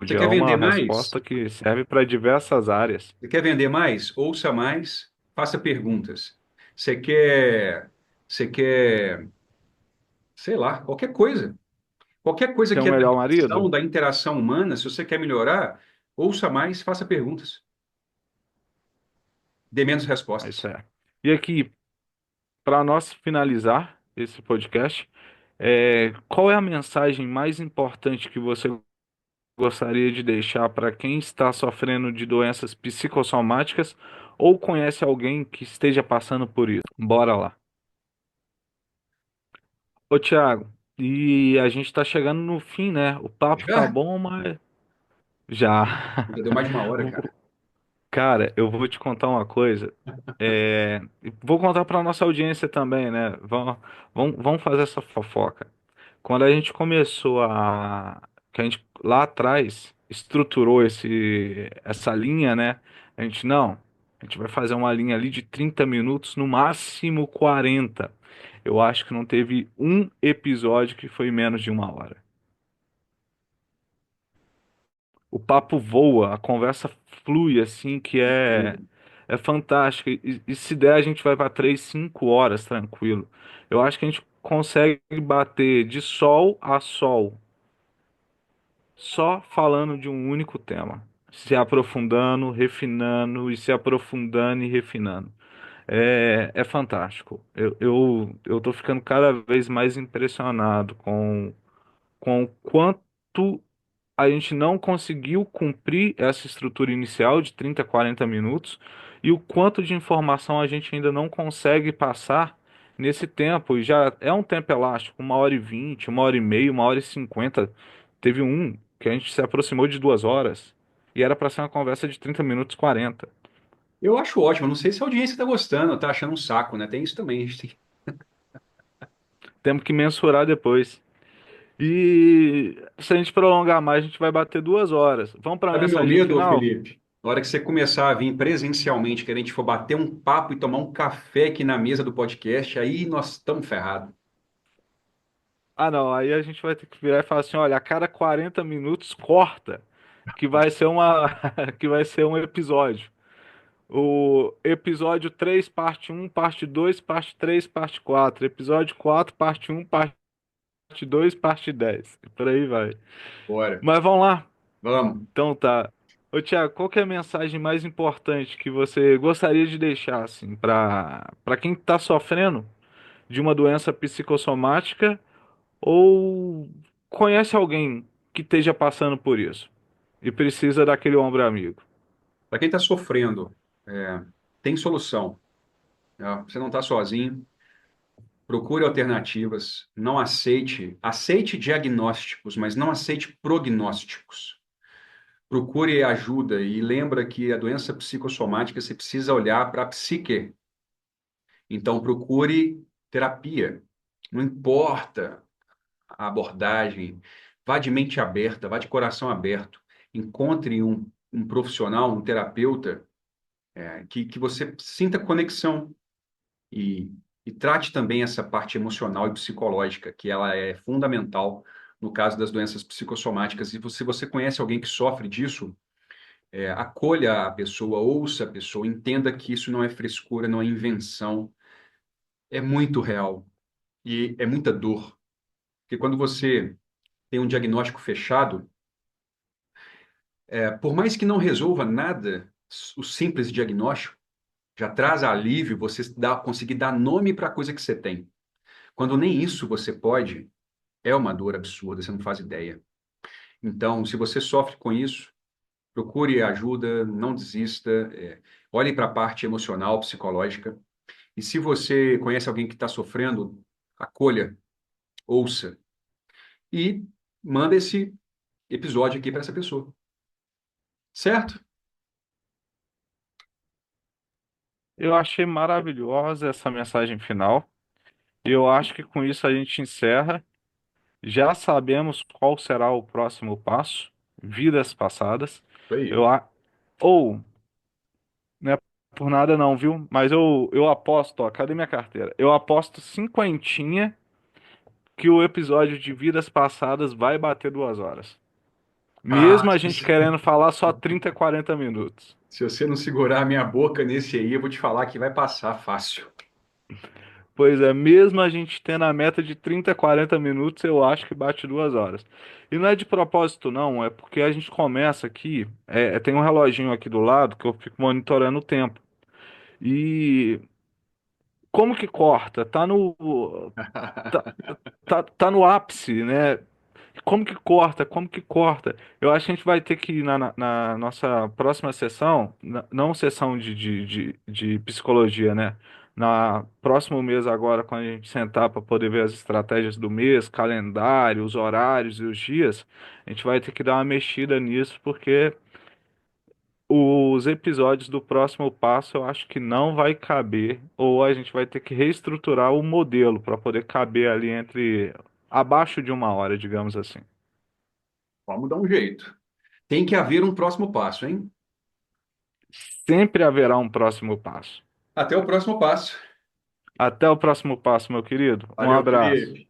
Você É quer vender uma mais? resposta que serve para diversas áreas. Você quer vender mais? Ouça mais, faça perguntas. Você quer, você quer, sei lá, qualquer coisa. Qualquer coisa Ser um que é da melhor relação, marido? da interação humana, se você quer melhorar, ouça mais, faça perguntas. Dê menos Isso respostas. é. E aqui, para nós finalizar esse podcast, qual é a mensagem mais importante que você gostaria de deixar para quem está sofrendo de doenças psicossomáticas ou conhece alguém que esteja passando por isso? Bora lá. Ô, Thiago, e a gente está chegando no fim, né? O papo tá Já? bom, mas já. Já deu mais de uma hora, cara. Cara, eu vou te contar uma coisa. Vou contar para nossa audiência também, né? Vamos fazer essa fofoca. Quando a gente começou que a gente lá atrás estruturou essa linha, né? A gente vai fazer uma linha ali de 30 minutos, no máximo 40. Eu acho que não teve um episódio que foi menos de uma hora. O papo voa, a conversa flui assim, é fantástica. E se der, a gente vai para 3, 5 horas tranquilo. Eu acho que a gente consegue bater de sol a sol, só falando de um único tema, se aprofundando, refinando e se aprofundando e refinando. É fantástico. Eu tô ficando cada vez mais impressionado com o quanto a gente não conseguiu cumprir essa estrutura inicial de 30, 40 minutos e o quanto de informação a gente ainda não consegue passar nesse tempo. E já é um tempo elástico, 1h20, 1h30, 1h50. Teve um que a gente se aproximou de 2 horas e era para ser uma conversa de 30 minutos 40. Eu acho ótimo. Não sei se a audiência está gostando, está achando um saco, né? Tem isso também. A gente tem... Temos que mensurar depois. E se a gente prolongar mais, a gente vai bater 2 horas. Vamos para a Sabe o meu mensagem medo, ô final? Felipe? Na hora que você começar a vir presencialmente, que a gente for bater um papo e tomar um café aqui na mesa do podcast, aí nós estamos ferrados. Ah, não. Aí a gente vai ter que virar e falar assim, olha, a cada 40 minutos corta, que vai ser que vai ser um episódio. O episódio 3 parte um, parte 2, parte 3, parte 4. Episódio 4, parte um, parte 2, parte 10. E por aí vai. Bora. Mas vamos lá. Vamos. Então tá. Ô, Thiago, qual que é a mensagem mais importante que você gostaria de deixar, assim, para quem está sofrendo de uma doença psicossomática ou conhece alguém que esteja passando por isso e precisa daquele ombro amigo? Para quem está sofrendo, tem solução. Tá? Você não está sozinho. Procure alternativas. Não aceite diagnósticos, mas não aceite prognósticos. Procure ajuda e lembra que a doença psicossomática você precisa olhar para a psique. Então procure terapia. Não importa a abordagem, vá de mente aberta, vá de coração aberto. Encontre um profissional, um terapeuta, que você sinta conexão e, e trate também essa parte emocional e psicológica, que ela é fundamental no caso das doenças psicossomáticas. E se você conhece alguém que sofre disso, Acolha a pessoa, ouça a pessoa, entenda que isso não é frescura, não é invenção, é muito real e é muita dor. Porque quando você tem um diagnóstico fechado, por mais que não resolva nada, o simples diagnóstico já traz alívio conseguir dar nome para a coisa que você tem. Quando nem isso você pode, é uma dor absurda, você não faz ideia. Então, se você sofre com isso, procure ajuda, não desista, olhe para a parte emocional, psicológica. E se você conhece alguém que está sofrendo, acolha, ouça e manda esse episódio aqui para essa pessoa. Certo? Eu achei maravilhosa essa mensagem final. Eu acho que com isso a gente encerra. Já sabemos qual será o próximo passo, vidas passadas. Isso aí. Eu, a- ou, não é por nada não, viu? Mas eu aposto, ó, cadê minha carteira? Eu aposto cinquentinha que o episódio de vidas passadas vai bater 2 horas. Ah, Mesmo a gente querendo falar só 30, 40 minutos. se você não segurar a minha boca nesse aí, eu vou te falar que vai passar fácil. Pois é, mesmo a gente tendo a meta de 30, 40 minutos, eu acho que bate 2 horas. E não é de propósito, não, é porque a gente começa aqui, tem um reloginho aqui do lado que eu fico monitorando o tempo. E como que corta? Tá, tá no ápice, né? Como que corta? Como que corta? Eu acho que a gente vai ter que ir na nossa próxima sessão, não sessão de psicologia, né? Na próximo mês agora, quando a gente sentar para poder ver as estratégias do mês, calendário, os horários e os dias, a gente vai ter que dar uma mexida nisso, porque os episódios do próximo passo eu acho que não vai caber, ou a gente vai ter que reestruturar o modelo para poder caber ali entre abaixo de 1 hora, digamos assim. Vamos dar um jeito. Tem que haver um próximo passo, hein? Sempre haverá um próximo passo. Até o próximo passo. Até o próximo passo, meu querido. Um Valeu, abraço. Felipe.